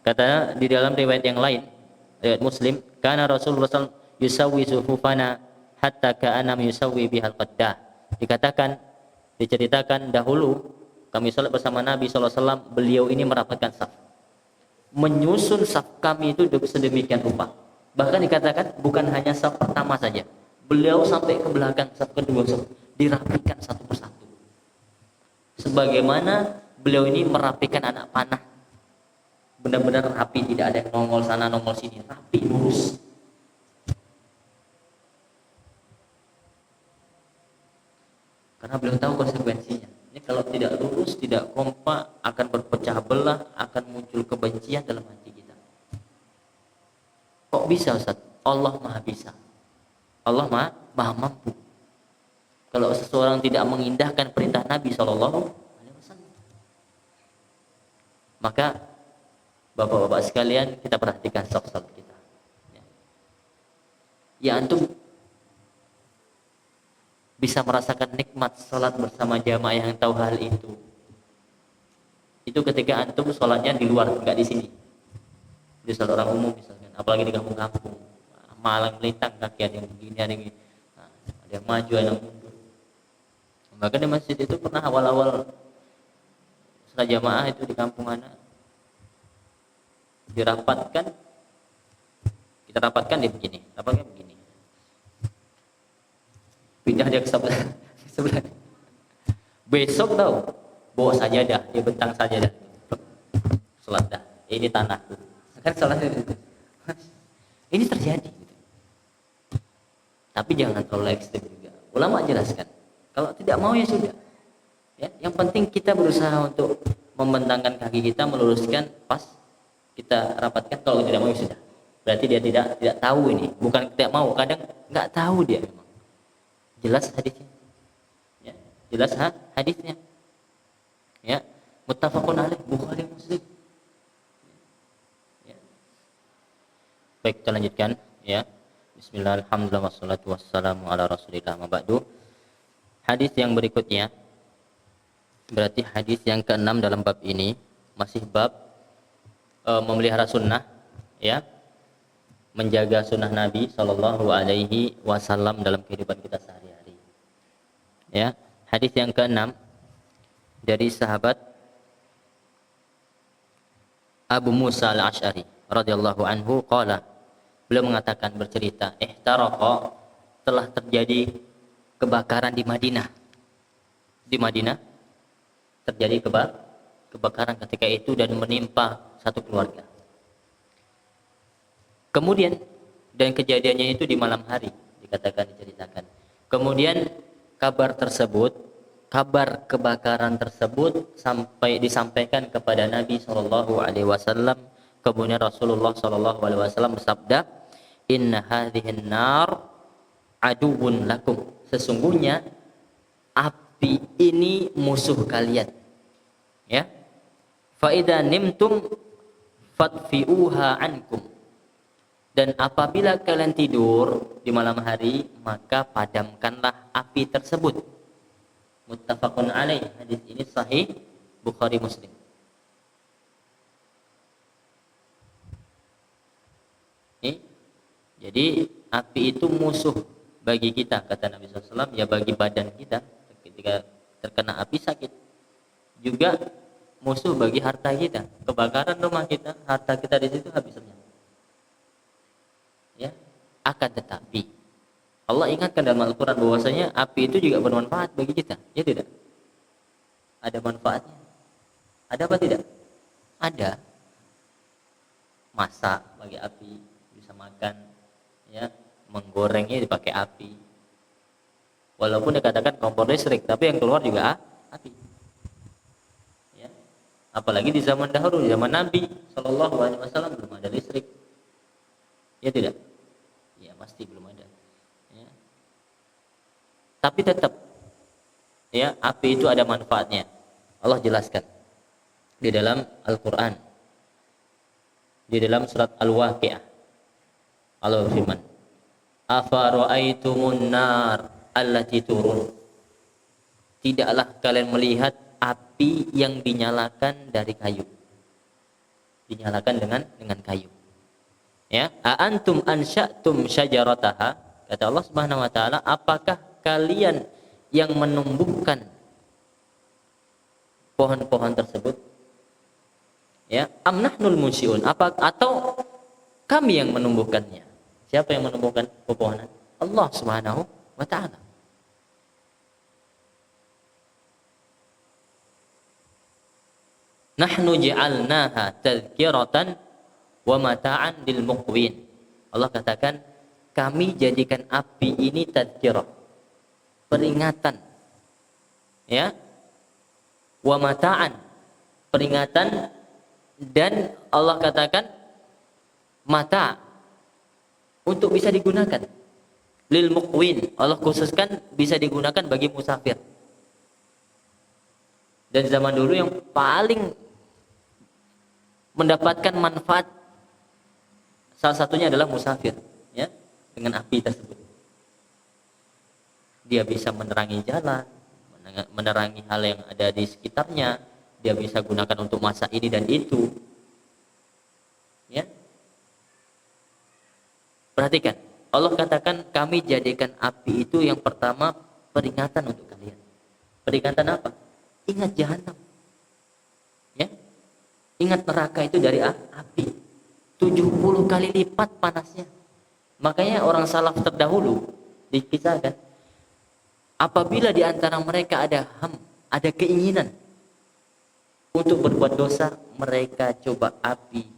kata di dalam riwayat yang lain, riwayat Muslim, karena Rasulullah SAW yusawwi sufufana hatta ka'anam yusawwi bihal qaddah. Dikatakan, diceritakan dahulu kami salat bersama Nabi SAW, beliau ini merapatkan saf, menyusun saf kami itu sedemikian rupa. Bahkan dikatakan bukan hanya saf pertama saja, beliau sampai ke belakang saf kedua, dirapikan satu persatu. Sebagaimana beliau ini merapikan anak panah, benar-benar rapi, tidak ada yang nongol sana nongol sini, rapi, lurus. Karena beliau tahu konsekuensinya. Ini kalau tidak lurus, tidak kompak, akan berpecah belah, akan muncul kebencian dalam hati kita. Kok bisa, Ustaz? Allah Maha bisa. Allah Maha mampu. Kalau seseorang tidak mengindahkan perintah Nabi SAW, maka bapak-bapak sekalian, kita perhatikan saf-saf kita. Ya, antum bisa merasakan nikmat salat bersama jamaah yang tahu hal itu ketika antum sholatnya di luar, nggak di sini, di salat orang umum misalkan, apalagi di kampung-kampung, malang melintang kaki, ada yang begini, ada yang begini. Nah, ada yang maju, ada yang mundur. Bahkan di masjid itu pernah awal-awal salat jamaah itu di kampung anak dirapatkan, kita rapatkan dia begini, rapatkan begini, pindah dia ke sebelah, sebelah. Besok tahu bawa sajadah, dia bentang sajadah, sholat dah, ini tanahku, kan sholat itu. Ini terjadi, tapi jangan terlalu ekstrim juga. Ulama jelaskan, kalau tidak mau ya sudah, ya, yang penting kita berusaha untuk membentangkan kaki kita, meluruskan pas kita rapatkan. Kalau tidak mau ya sudah, berarti dia tidak tahu ini, bukan tidak mau, kadang nggak tahu dia memang. Jelas hadisnya, ya, jelas hadisnya, ya, muttafaqun alaih, Bukhari Muslim. Ya. Baik, kita lanjutkan, ya. Bismillah, alhamdulillah, wassalatu wassalamu ala rasulillah, ma ba'du. Hadis yang berikutnya, berarti hadis yang ke-6 dalam bab ini, masih bab memelihara sunnah, ya, menjaga sunnah Nabi Shallallahu Alaihi Wasallam dalam kehidupan kita sehari-hari. Ya, hadis yang ke-6 dari sahabat Abu Musa al-Ash'ari radhiyallahu anhu, qala, beliau mengatakan, bercerita, ihtaraqa, telah terjadi kebakaran di Madinah. Di Madinah terjadi kebakaran ketika itu dan menimpa satu keluarga. Kemudian, dan kejadiannya itu di malam hari, diceritakan. Kemudian kabar kebakaran tersebut disampaikan kepada Nabi Shallallahu Alaihi Wasallam. Kemudian Rasulullah Shallallahu Alaihi Wasallam bersabda, Inna hadhihin nar aduun lakum. Sesungguhnya api ini musuh kalian. Ya, fa idza nimtum fatfi'uha ankum. Dan apabila kalian tidur di malam hari, maka padamkanlah api tersebut. Muttafaqun alaih. Hadis ini sahih Bukhari Muslim. Jadi api itu musuh bagi kita, kata Nabi SAW, ya bagi badan kita. Ketika terkena api sakit. Juga musuh bagi harta kita. Kebakaran rumah kita, harta kita di situ habis semua. Ya, akan tetapi Allah ingatkan dalam Al-Quran bahwasanya api itu juga bermanfaat bagi kita, ya tidak? Ada manfaatnya. Ada apa tidak? Ada. Masak bagi api, bisa makan, ya, menggorengnya dipakai api. Walaupun dikatakan kompor listrik, tapi yang keluar juga api. Ya. Apalagi di zaman dahulu, di zaman Nabi Shallallahu Alaihi Wasallam belum ada listrik. Ya tidak? Ya pasti belum ada. Ya. Tapi tetap, ya, api itu ada manfaatnya. Allah jelaskan di dalam Al-Quran, di dalam surat Al-Waqi'ah. Allah berfirman, Afara'aitumun nar allati turun. Tidaklah kalian melihat api yang dinyalakan dari kayu, dinyalakan dengan kayu. Ya, antum ansya'tum syajarataha, kata Allah Subhanahu wa taala, apakah kalian yang menumbuhkan pohon-pohon tersebut? Ya, am nahnul munsyi'un, atau kami yang menumbuhkannya? Siapa yang menumbuhkan pepohonan? Allah Subhanahu wa taala. Nahnu ja'alnaha tadhkiratan wa mata'an lil muqwin. Allah katakan, kami jadikan api ini tadhkirah, peringatan, ya, wa mata'an, peringatan, dan Allah katakan mata, untuk bisa digunakan, lil muqwin, Allah khususkan bisa digunakan bagi musafir. Dan zaman dulu yang paling mendapatkan manfaat salah satunya adalah musafir, ya, dengan api tersebut. dia bisa menerangi jalan, menerangi hal yang ada di sekitarnya, dia bisa gunakan untuk masak ini dan itu. Ya. Perhatikan, Allah katakan kami jadikan api itu yang pertama peringatan untuk kalian. Peringatan apa? Ingat jahanam. Ya. Ingat neraka itu dari api. 70 kali lipat panasnya. Makanya orang salaf terdahulu dikisahkan, apabila di antara mereka ada keinginan untuk berbuat dosa, mereka coba api,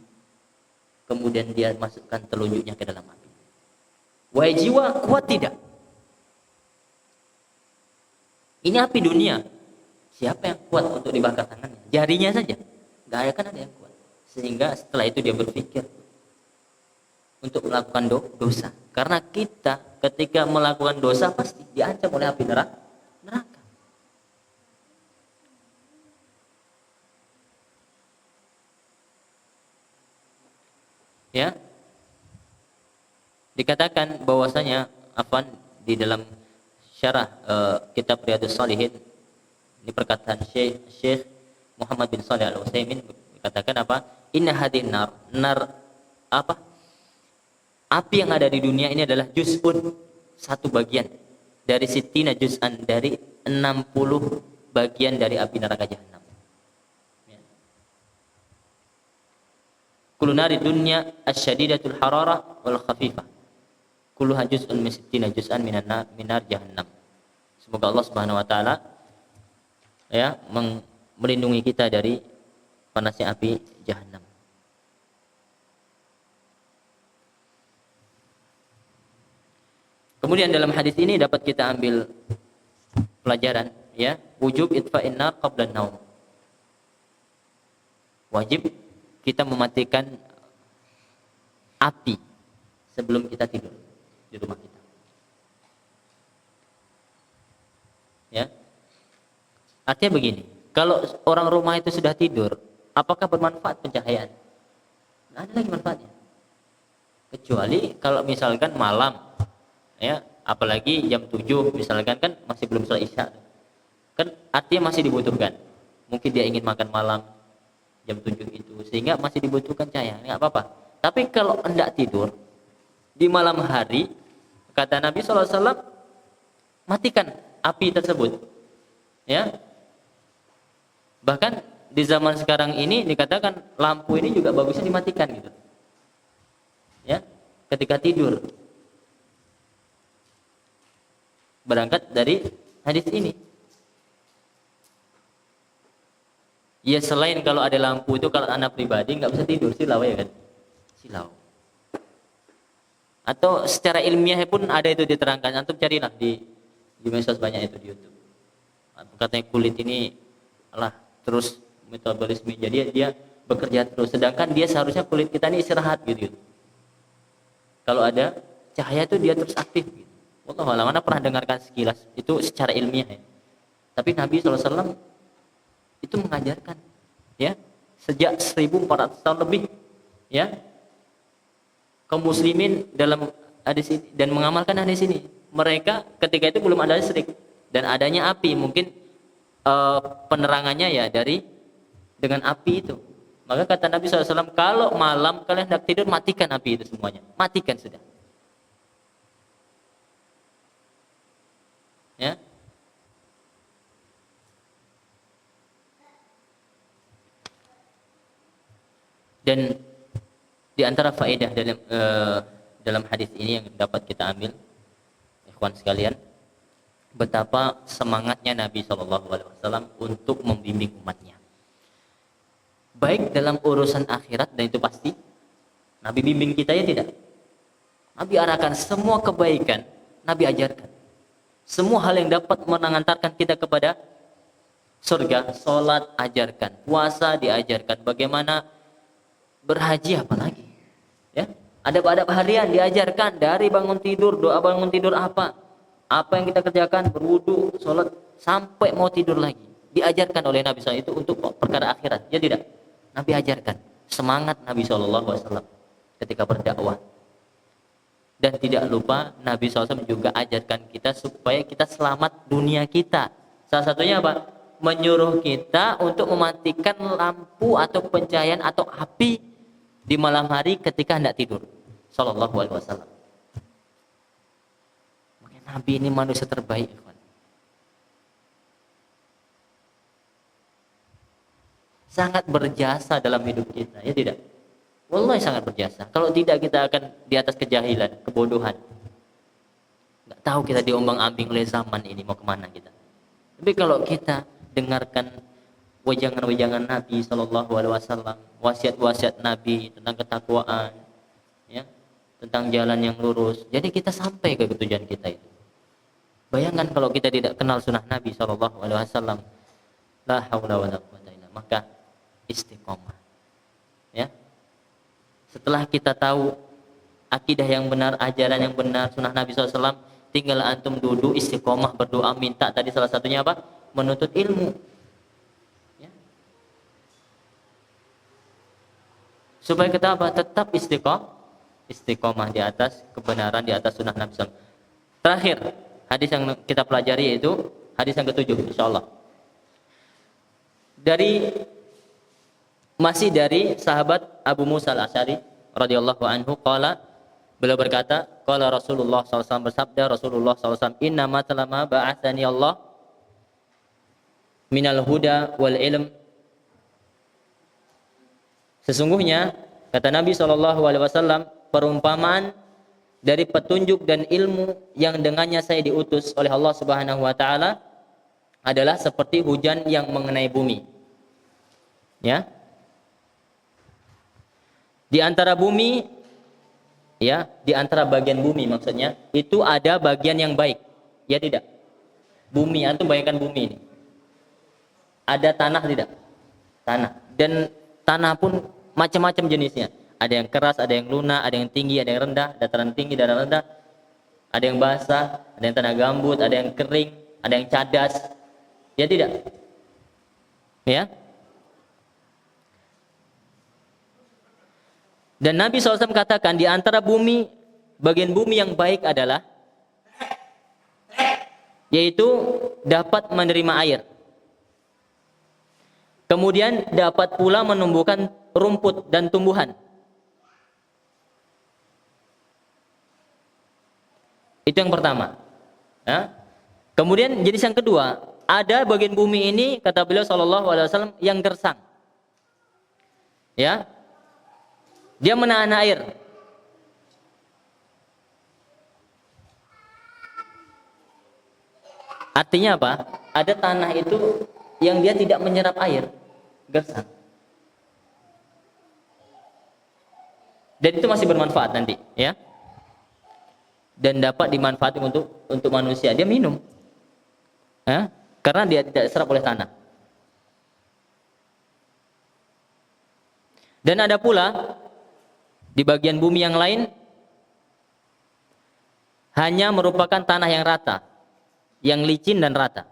kemudian dia masukkan telunjuknya ke dalam api. Wahai jiwa, kuat tidak? Ini api dunia. Siapa yang kuat untuk dibakar tangannya? Jarinya saja. Gak akan ada yang kuat. Sehingga setelah itu dia berpikir untuk melakukan dosa. Karena kita ketika melakukan dosa pasti diancam oleh api neraka. Ya. Dikatakan bahwasanya di dalam syarah kitab Riyadhus Shalihin, ini perkataan Syekh Muhammad bin Shalih Al-Utsaimin, dikatakan inna hadin nar api yang ada di dunia ini adalah juz'un, satu bagian dari sittina juz'an, dari 60 bagian dari api neraka jahanam. Ya. Kullu nari dunya asyadidatul hararah wal khafifah. Kulluha juz'un min sittina juz'an minar jahannam. Semoga Allah Subhanahu wa taala ya melindungi kita dari panasnya api jahanam. Kemudian dalam hadis ini dapat kita ambil pelajaran, ya, wujub itfa'in nar qabla naum. Wajib kita mematikan api sebelum kita tidur di rumah kita. Ya. Artinya begini, kalau orang rumah itu sudah tidur, apakah bermanfaat pencahayaan? Nggak ada lagi manfaatnya. Kecuali kalau misalkan malam, ya, apalagi jam 7 misalkan, kan masih belum sholat isya, kan artinya masih dibutuhkan. Mungkin dia ingin makan malam jam 7 itu, sehingga masih dibutuhkan cahaya, nggak apa-apa. Tapi kalau hendak tidur di malam hari, kata Nabi SAW, matikan api tersebut. Ya, bahkan di zaman sekarang ini dikatakan lampu ini juga bagusnya dimatikan gitu. Ya, ketika tidur. Berangkat dari hadis ini. Ya, selain kalau ada lampu itu, kalau anak pribadi nggak bisa tidur, silau ya kan? Silau. Atau secara ilmiah pun ada itu diterangkan. Antum carilah di medsos, banyak itu di YouTube. Katanya kulit ini terus metabolisme, jadi dia bekerja terus, sedangkan dia seharusnya kulit kita ini istirahat gitu. Kalau ada cahaya itu dia terus aktif gitu. Wallahualam, mana pernah dengarkan sekilas itu secara ilmiah ya. Tapi Nabi SAW itu mengajarkan, ya, sejak 1400 tahun lebih, ya, kaum muslimin dalam hadis ini dan mengamalkan hadis ini. Mereka ketika itu belum ada listrik dan adanya api, mungkin penerangannya ya dengan api itu. Maka kata Nabi SAW, kalau malam kalian hendak tidur, matikan api itu semuanya, matikan sudah. Ya. Dan di antara faedah dalam hadis ini yang dapat kita ambil, ikhwan sekalian, betapa semangatnya Nabi SAW untuk membimbing umatnya. Baik dalam urusan akhirat, dan itu pasti Nabi bimbing kita, ya tidak? Nabi arahkan semua kebaikan, Nabi ajarkan. Semua hal yang dapat mengantarkan kita kepada surga, sholat ajarkan, puasa diajarkan, bagaimana berhaji apalagi. Ya, adab-adab harian diajarkan, dari bangun tidur, doa bangun tidur apa yang kita kerjakan, berwudu, sholat, sampai mau tidur lagi, diajarkan oleh Nabi SAW. Itu untuk perkara akhirat, ya tidak? Nabi ajarkan. Semangat Nabi SAW ketika berdakwah. Dan tidak lupa Nabi SAW juga ajarkan kita supaya kita selamat dunia kita. Salah satunya apa? Menyuruh kita untuk mematikan lampu atau pencahayaan atau api di malam hari ketika hendak tidur. Sallallahu alaihi wasallam. Makanya Nabi ini manusia terbaik. Sangat berjasa dalam hidup kita, ya tidak? Wallahi sangat berjasa. Kalau tidak kita akan di atas kejahilan, kebodohan. Nggak tahu kita diombang-ambing oleh zaman ini mau kemana kita. Tapi kalau kita dengarkan wejangan-wejangan Nabi Shallallahu Alaihi Wasallam, wasiat-wasiat Nabi tentang ketakwaan, ya, tentang jalan yang lurus. Jadi kita sampai ke tujuan kita itu. Bayangkan kalau kita tidak kenal sunnah Nabi Shallallahu Alaihi Wasallam, la haula wala quwwata illa billah. Maka istiqomah. Ya. Setelah kita tahu akidah yang benar, ajaran yang benar, sunnah Nabi SAW, tinggal antum duduk istiqomah, berdoa, minta. Tadi salah satunya apa? Menuntut ilmu. Ya. Supaya kita apa? Tetap istiqomah di atas kebenaran, di atas sunnah Nabi SAW. Terakhir, hadis yang kita pelajari yaitu hadis yang ke-7, insyaAllah. Masih dari sahabat Abu Musa al-Asy'ari radhiyallahu anhu, qala, beliau berkata, qala Rasulullah SAW, bersabda Rasulullah SAW, inna matlama ba'athani Allah minal huda wal ilm. Sesungguhnya kata Nabi SAW, perumpamaan dari petunjuk dan ilmu yang dengannya saya diutus oleh Allah Subhanahu wa taala adalah seperti hujan yang mengenai bumi. Ya. Di antara bumi, ya, di antara bagian bumi maksudnya, itu ada bagian yang baik. Ya tidak? Bumi, antum bayangkan bumi ini. Ada tanah tidak? Tanah. Dan tanah pun macam-macam jenisnya. Ada yang keras, ada yang lunak, ada yang tinggi, ada yang rendah, dataran tinggi, dataran rendah. Ada yang basah, ada yang tanah gambut, ada yang kering, ada yang cadas. Ya tidak? Ya. Dan Nabi SAW katakan di antara bumi, bagian bumi yang baik adalah yaitu dapat menerima air. Kemudian dapat pula menumbuhkan rumput dan tumbuhan. Itu yang pertama. Ya. Kemudian jenis yang kedua, ada bagian bumi ini kata beliau sallallahu alaihi wasallam yang gersang. Ya. Dia menahan air. Artinya apa? Ada tanah itu yang dia tidak menyerap air, gersang. Dan itu masih bermanfaat nanti, ya. Dan dapat dimanfaatkan untuk manusia. Dia minum, ya, karena dia tidak diserap oleh tanah. Dan ada pula di bagian bumi yang lain hanya merupakan tanah yang rata, yang licin dan rata.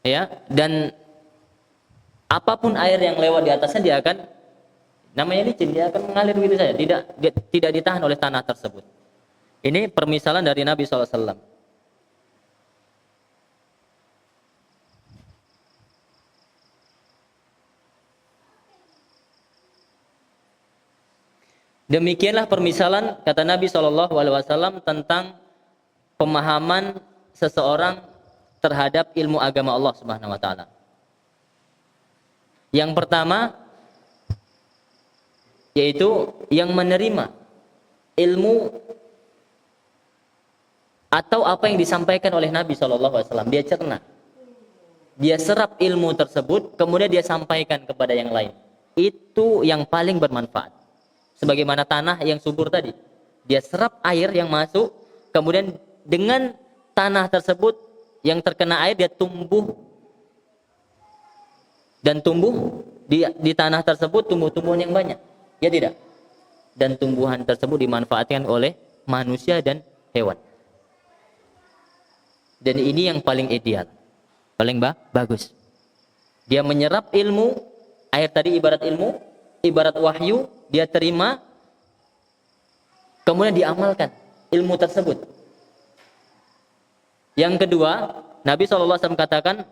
Ya, dan apapun air yang lewat di atasnya dia akan, namanya licin, dia akan mengalir begitu saja, tidak ditahan oleh tanah tersebut. Ini permisalan dari Nabi SAW. Demikianlah permisalan kata Nabi SAW tentang pemahaman seseorang terhadap ilmu agama Allah Subhanahu wa taala. Yang pertama yaitu yang menerima ilmu atau apa yang disampaikan oleh Nabi SAW. Dia cerna, dia serap ilmu tersebut, kemudian dia sampaikan kepada yang lain. Itu yang paling bermanfaat. Sebagaimana tanah yang subur tadi, dia serap air yang masuk, kemudian dengan tanah tersebut yang terkena air dia tumbuh, dan tumbuh di tanah tersebut tumbuh-tumbuhan yang banyak, ya tidak? Dan tumbuhan tersebut dimanfaatkan oleh manusia dan hewan. Dan ini yang paling ideal, paling bagus. Dia menyerap ilmu, air tadi ibarat ilmu, ibarat wahyu, dia terima, kemudian diamalkan ilmu tersebut. Yang kedua, Nabi SAW katakan,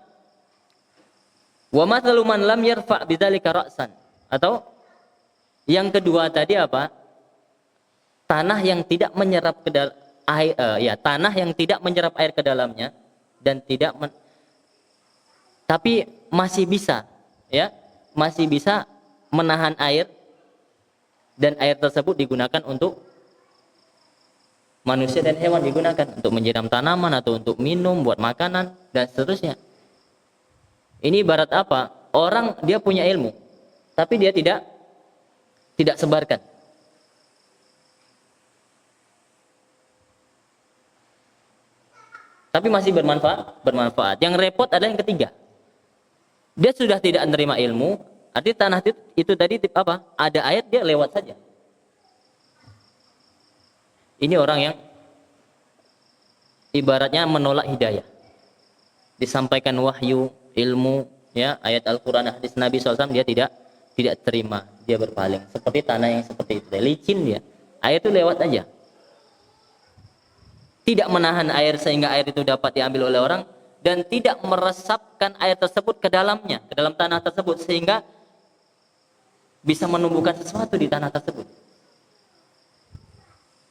wa mathalu man lam yarfa' bidzalika ra'san. Atau yang kedua tadi apa? Tanah yang tidak menyerap ke air, tanah yang tidak menyerap air ke dalamnya dan tidak tapi masih bisa, ya, masih bisa menahan air, dan air tersebut digunakan untuk manusia dan hewan, digunakan untuk menyiram tanaman atau untuk minum, buat makanan dan seterusnya. Ini ibarat apa? Orang dia punya ilmu, tapi dia tidak sebarkan. Tapi masih bermanfaat. Yang repot adalah yang ketiga. Dia sudah tidak menerima ilmu, artinya tanah itu tadi apa? Ada air, dia lewat saja. Ini orang yang ibaratnya menolak hidayah. Disampaikan wahyu, ilmu, ya, ayat Al-Qur'an, hadis Nabi SAW, dia tidak terima, dia berpaling. Seperti tanah yang seperti itu, licin dia. Air itu lewat aja. Tidak menahan air sehingga air itu dapat diambil oleh orang, dan tidak meresapkan air tersebut ke dalamnya, ke dalam tanah tersebut, sehingga bisa menumbuhkan sesuatu di tanah tersebut.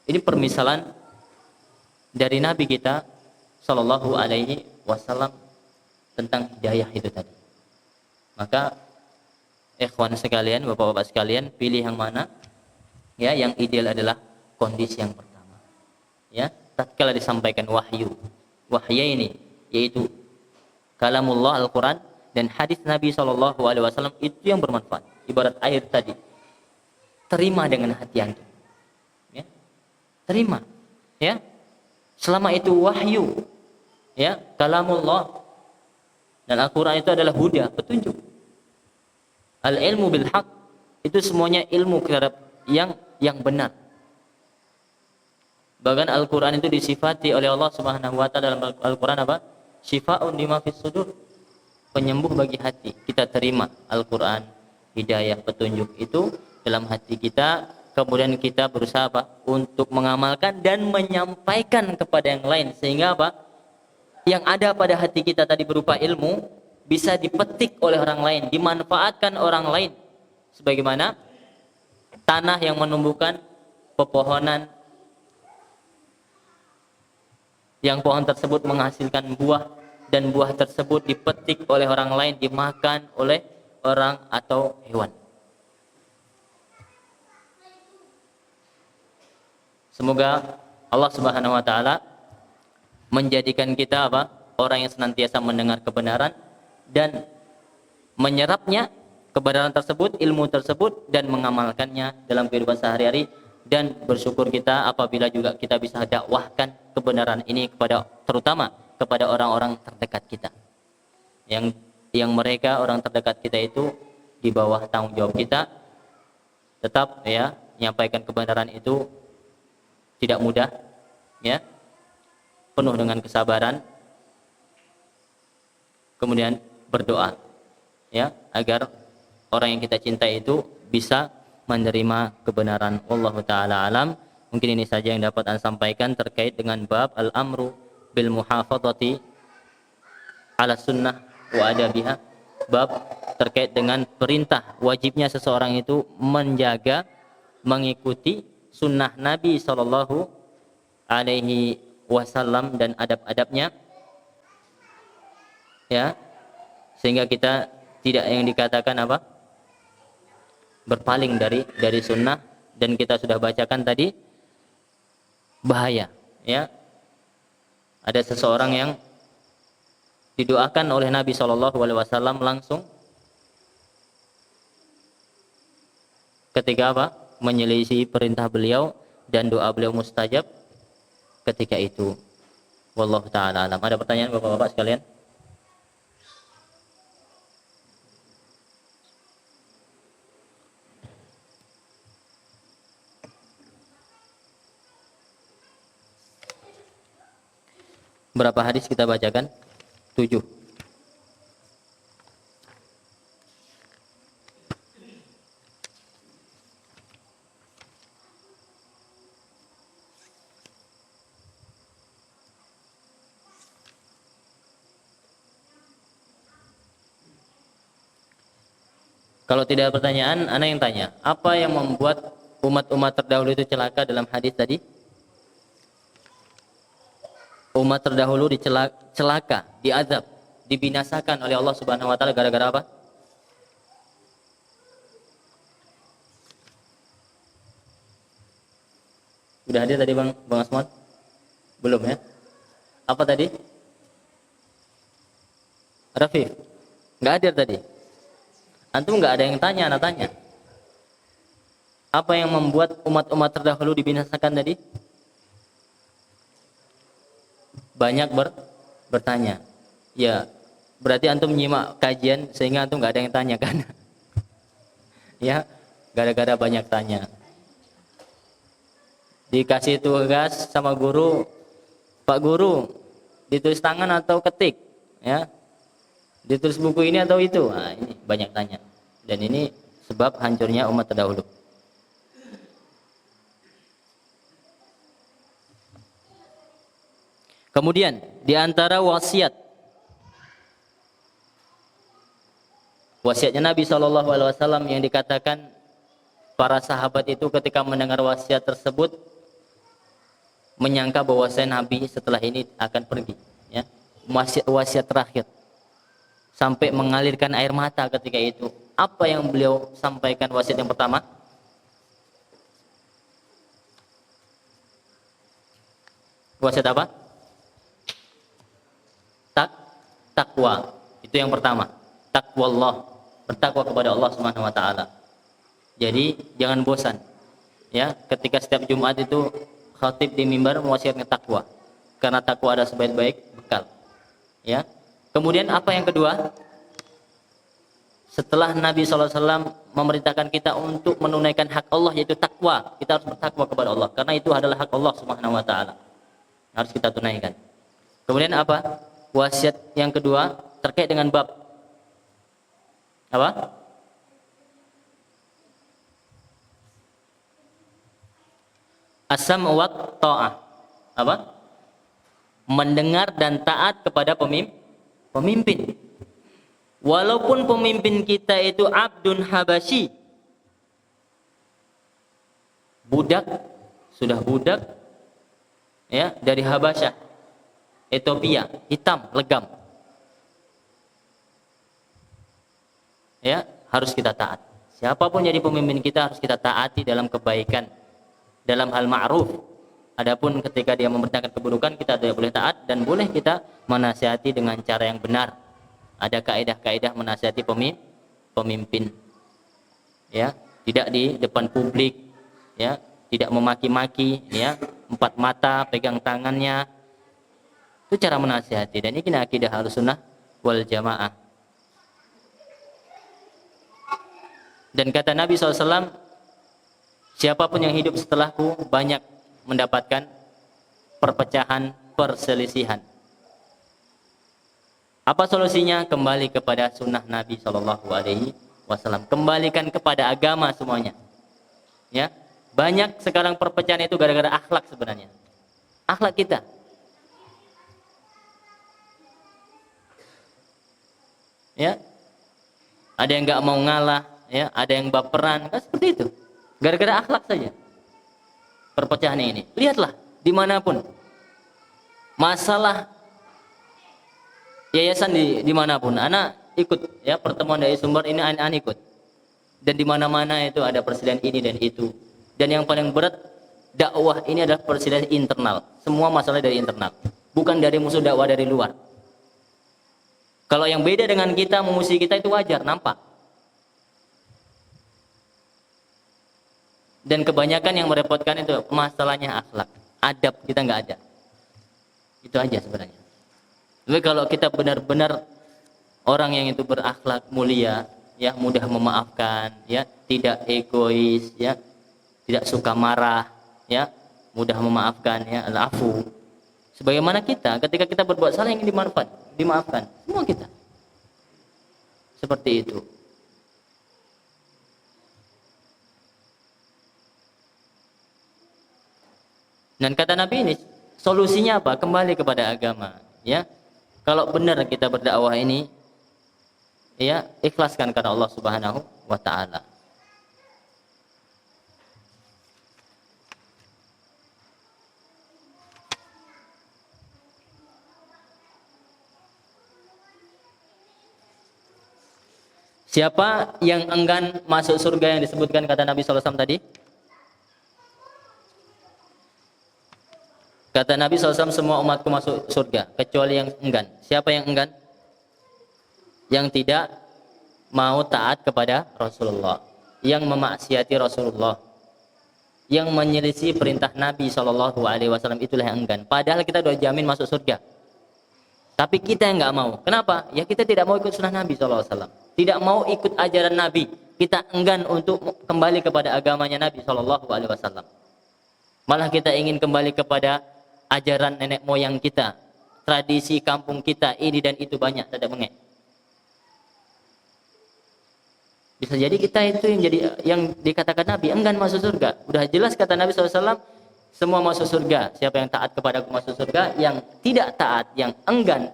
Ini permisalan dari Nabi kita Shallallahu Alaihi Wasallam tentang hidayah itu tadi. Maka ikhwan sekalian, bapak-bapak sekalian, pilih yang mana? Ya, yang ideal adalah kondisi yang pertama. Ya, tatkala disampaikan wahyu ini, yaitu kalamullah Al-Quran dan hadis Nabi Shallallahu Alaihi Wasallam, itu yang bermanfaat. Ibarat air tadi, terima dengan hati antum. Ya, terima. Ya, selama itu wahyu, ya, kalamullah dan Al-Quran itu adalah huda, petunjuk. Al-ilmu bil haq, itu semuanya ilmu yang benar. Bahkan Al-Quran itu disifati oleh Allah Subhanahu wa Ta'ala dalam Al-Quran apa? Syifa'un lima fis sudur, penyembuh bagi hati. Kita terima Al-Quran, hidayah, petunjuk itu dalam hati kita, kemudian kita berusaha apa? Untuk mengamalkan dan menyampaikan kepada yang lain, sehingga apa? Yang ada pada hati kita tadi berupa ilmu bisa dipetik oleh orang lain, dimanfaatkan orang lain, sebagaimana tanah yang menumbuhkan pepohonan, yang pohon tersebut menghasilkan buah, dan buah tersebut dipetik oleh orang lain, dimakan oleh orang atau hewan. Semoga Allah Subhanahu wa Ta'ala menjadikan kita apa? Orang yang senantiasa mendengar kebenaran dan menyerapnya, kebenaran tersebut, ilmu tersebut, dan mengamalkannya dalam kehidupan sehari-hari. Dan bersyukur kita apabila juga kita bisa dakwahkan kebenaran ini kepada, terutama kepada orang-orang terdekat kita, yang mereka orang terdekat kita itu di bawah tanggung jawab kita. Tetap, ya, menyampaikan kebenaran itu tidak mudah, ya, penuh dengan kesabaran. Kemudian berdoa, ya, agar orang yang kita cintai itu bisa menerima kebenaran. Wallahu ta'ala alam. Mungkin ini saja yang dapat Anda sampaikan terkait dengan bab al-amru bil muhafadzati ala sunnah wa adabiha, bab terkait dengan perintah wajibnya seseorang itu menjaga, mengikuti sunnah Nabi Sallallahu Alaihi Wasallam dan adab-adabnya, ya, sehingga kita tidak yang dikatakan apa? Berpaling dari sunnah. Dan kita sudah bacakan tadi bahaya, ya, ada seseorang yang didoakan oleh Nabi Shallallahu Alaihi Wasallam langsung ketika apa? Menyelisih perintah beliau, dan doa beliau mustajab ketika itu. Wallahu ta'ala alam. Ada pertanyaan bapak-bapak sekalian? Berapa hadis kita bacakan? 7. Kalau tidak ada pertanyaan, ana yang tanya. Apa yang membuat umat-umat terdahulu itu celaka dalam hadis tadi? Umat terdahulu celaka, diazab, dibinasakan oleh Allah Subhanahu wa taala gara-gara apa? Udah hadir tadi Bang Asmon? Belum ya? Apa tadi? Rafif? Nggak hadir tadi? Antum nggak ada yang tanya, anak tanya. Apa yang membuat umat-umat terdahulu dibinasakan tadi? Banyak bertanya. Ya, berarti antum nyimak kajian sehingga antum nggak ada yang tanya kan? Ya, gara-gara banyak tanya. Dikasih tugas sama guru, Pak Guru, ditulis tangan atau ketik, ya? Ditulis buku ini atau itu? Nah, ini banyak tanya. Dan ini sebab hancurnya umat terdahulu. Kemudian di antara wasiatnya Nabi SAW yang dikatakan para sahabat itu ketika mendengar wasiat tersebut menyangka bahwa Nabi setelah ini akan pergi, ya. Wasiat terakhir sampai mengalirkan air mata ketika itu. Apa yang beliau sampaikan wasiat yang pertama? Wasiat apa? Takwa. Itu yang pertama. Takwa Allah, bertakwa kepada Allah Subhanahu wa taala. Jadi jangan bosan. Ya, ketika setiap Jumat itu khatib di mimbar mewasiatkan takwa. Karena takwa ada sebaik-baik bekal. Ya. Kemudian apa yang kedua? Setelah Nabi SAW memerintahkan kita untuk menunaikan hak Allah yaitu takwa, kita harus bertakwa kepada Allah karena itu adalah hak Allah Subhanahu wa taala. Harus kita tunaikan. Kemudian apa? Wasiat yang kedua terkait dengan bab apa? Asam wa ta'ah. Apa? Mendengar dan taat kepada pemimpin. Walaupun pemimpin kita itu abdun habasyi, budak, sudah budak, ya, dari Habasyah, Ethiopia, hitam, legam, ya, harus kita taat. Siapapun jadi pemimpin kita harus kita taati dalam kebaikan, dalam hal ma'ruf. Adapun ketika dia memerintahkan keburukan kita tidak boleh taat dan boleh kita menasihati dengan cara yang benar. Ada kaidah-kaidah menasihati pemimpin, ya, tidak di depan publik, ya, tidak memaki-maki, ya, empat mata pegang tangannya. Itu cara menasihati dan ini akidah Ahlussunnah wal Jamaah. Dan kata Nabi SAW, siapapun yang hidup setelahku banyak mendapatkan perpecahan, perselisihan. Apa solusinya? Kembali kepada sunnah Nabi SAW. Kembalikan kepada agama semuanya. Ya, banyak sekarang perpecahan itu gara-gara akhlak sebenarnya. Akhlak kita. Ya, ada yang nggak mau ngalah, ya, ada yang baperan, kan seperti itu. Gara-gara akhlak saja. Perpecahan ini. Lihatlah dimanapun. Masalah yayasan dimanapun, anak ikut, ya, pertemuan dari sumber ini anak ikut. Dan di mana-mana itu ada persediaan ini dan itu. Dan yang paling berat dakwah ini adalah persediaan internal. Semua masalah dari internal, bukan dari musuh dakwah dari luar. Kalau yang beda dengan kita, memusuhi kita itu wajar, nampak. Dan kebanyakan yang merepotkan itu masalahnya akhlak, adab kita nggak ada. Itu aja sebenarnya. Tapi kalau kita benar-benar orang yang itu berakhlak mulia, ya, mudah memaafkan, ya, tidak egois, ya, tidak suka marah, ya, mudah memaafkan, ya, al-afu. Sebagaimana kita ketika kita berbuat salah yang dimaafkan, semua kita seperti itu. Dan kata Nabi ini solusinya apa? Kembali kepada agama, ya. Kalau benar kita berdakwah ini ya ikhlaskan karena Allah Subhanahu wa taala. Siapa yang enggan masuk surga yang disebutkan kata Nabi SAW tadi? Kata Nabi SAW, semua umatku masuk surga kecuali yang enggan. Siapa yang enggan? Yang tidak mau taat kepada Rasulullah, yang memaksiati Rasulullah, yang menyelisih perintah Nabi SAW, itulah yang enggan. Padahal kita sudah jamin masuk surga. Tapi kita yang nggak mau. Kenapa? Ya kita tidak mau ikut sunnah Nabi SAW. Tidak mau ikut ajaran Nabi. Kita enggan untuk kembali kepada agamanya Nabi SAW. Malah kita ingin kembali kepada ajaran nenek moyang kita, tradisi kampung kita, ini dan itu banyak, tidak mengek. Bisa jadi kita itu yang dikatakan Nabi enggan masuk surga. Udah jelas kata Nabi SAW, semua masuk surga. Siapa yang taat kepada aku masuk surga. Yang tidak taat, yang enggan,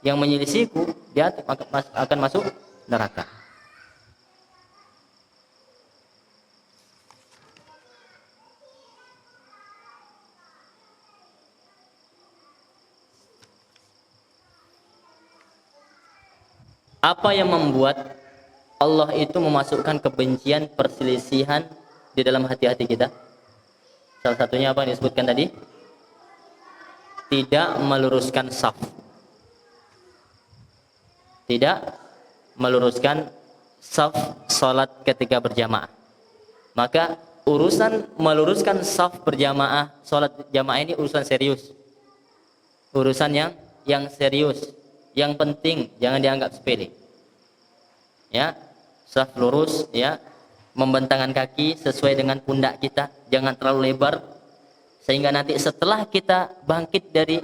yang menyelisihiku, dia akan masuk neraka. Apa yang membuat Allah itu memasukkan kebencian, perselisihan di dalam hati-hati kita? Salah satunya apa yang disebutkan tadi? Tidak meluruskan saf. Tidak meluruskan saf salat ketika berjamaah. Maka urusan meluruskan saf berjamaah, salat jamaah ini urusan serius. Urusan yang serius, yang penting, jangan dianggap sepele. Ya, saf lurus, ya, membentangkan kaki sesuai dengan pundak kita, jangan terlalu lebar sehingga nanti setelah kita bangkit dari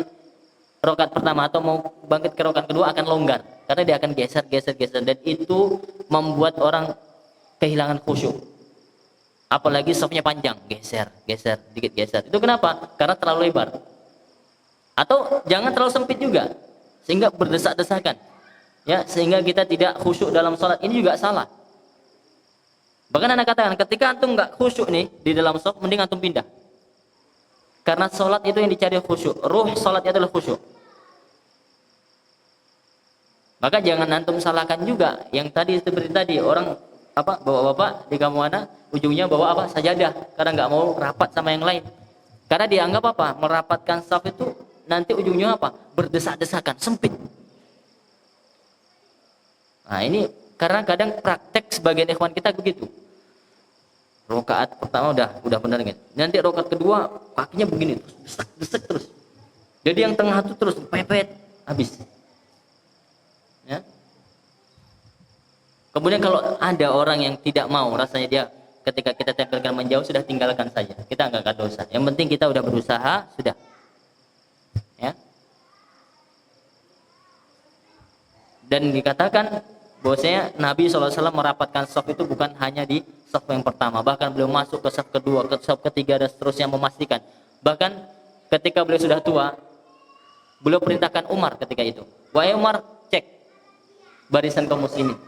rakaat pertama atau mau bangkit ke rakaat kedua akan longgar karena dia akan geser dan itu membuat orang kehilangan khusyuk. Apalagi safnya panjang, geser, dikit geser. Itu kenapa? Karena terlalu lebar. Atau jangan terlalu sempit juga sehingga berdesak-desakan. Ya, sehingga kita tidak khusyuk dalam salat. Ini juga salah. Bahkan anak katakan ketika antum nggak khusyuk nih di dalam saf, mending antum pindah. Karena salat itu yang dicari khusyuk. Ruh salat itu adalah khusyuk. Maka jangan antum salahkan juga yang tadi seperti tadi orang apa bapak-bapak di kampung mana ujungnya bawa apa sajadah karena nggak mau rapat sama yang lain. Karena dianggap apa? Merapatkan saf itu nanti ujungnya apa? Berdesak-desakan, sempit. Nah, ini karena kadang praktek sebagian ikhwan kita begitu. Rakaat pertama udah benar kan. Nanti rakaat kedua kakinya begini terus, desak terus. Jadi yang tengah itu terus pepet habis. Ya. Kemudian kalau ada orang yang tidak mau, rasanya dia ketika kita tempelkan menjauh sudah tinggalkan saja. Kita enggak akan dosa. Yang penting kita udah berusaha, sudah. Ya. Dan dikatakan bahwasanya Nabi SAW merapatkan saf itu bukan hanya di saf yang pertama, bahkan beliau masuk ke saf kedua, ke saf ketiga dan seterusnya memastikan. Bahkan ketika beliau sudah tua, beliau perintahkan Umar ketika itu, wahai Umar, cek barisan kaum muslimin.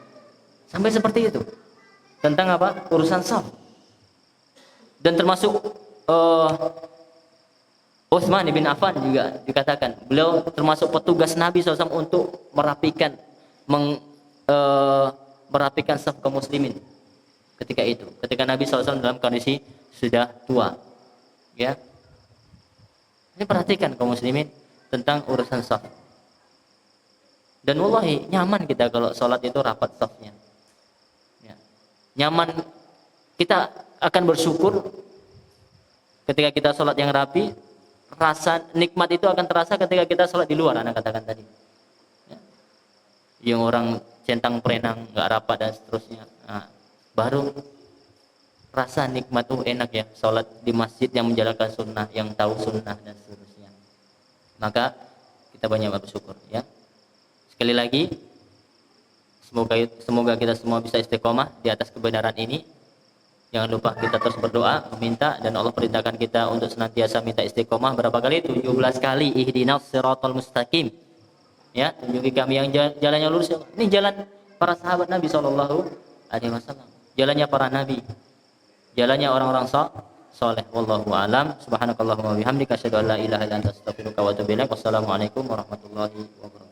Sampai seperti itu tentang apa? Urusan saf. Dan termasuk Utsman bin Affan juga dikatakan beliau termasuk petugas Nabi SAW untuk merapikan merapikan saf kaum muslimin ketika itu, ketika Nabi SAW dalam kondisi sudah tua. Ya, ini perhatikan kaum muslimin tentang urusan saf. Dan wallahi nyaman kita kalau sholat itu rapat safnya. Ya. Nyaman, kita akan bersyukur ketika kita sholat yang rapi. Rasa nikmat itu akan terasa ketika kita sholat di luar, anak katakan tadi. Ya. Yang orang centang perenang nggak rapat dan seterusnya, nah, baru rasa nikmat enak ya sholat di masjid yang menjalankan sunnah, yang tahu sunnah dan seterusnya. Maka kita banyak bersyukur ya. Sekali lagi semoga kita semua bisa istiqomah di atas kebenaran ini. Jangan lupa kita terus berdoa, meminta, dan Allah perintahkan kita untuk senantiasa minta istiqomah berapa kali? 17 kali. Ihdinas siratal mustaqim. Ya, tunjuki kami yang jalan yang lurus. Ini jalan para sahabat Nabi Shallallahu Alaihi Wasallam, jalannya para nabi, jalannya orang-orang soleh. Wallahu a'lam. Subhanakallahumma wa bihamdika asyhadu an la ilaha illa anta astaghfiruka wa atubu ilaik. Wassalamualaikum warahmatullahi wabarakatuh.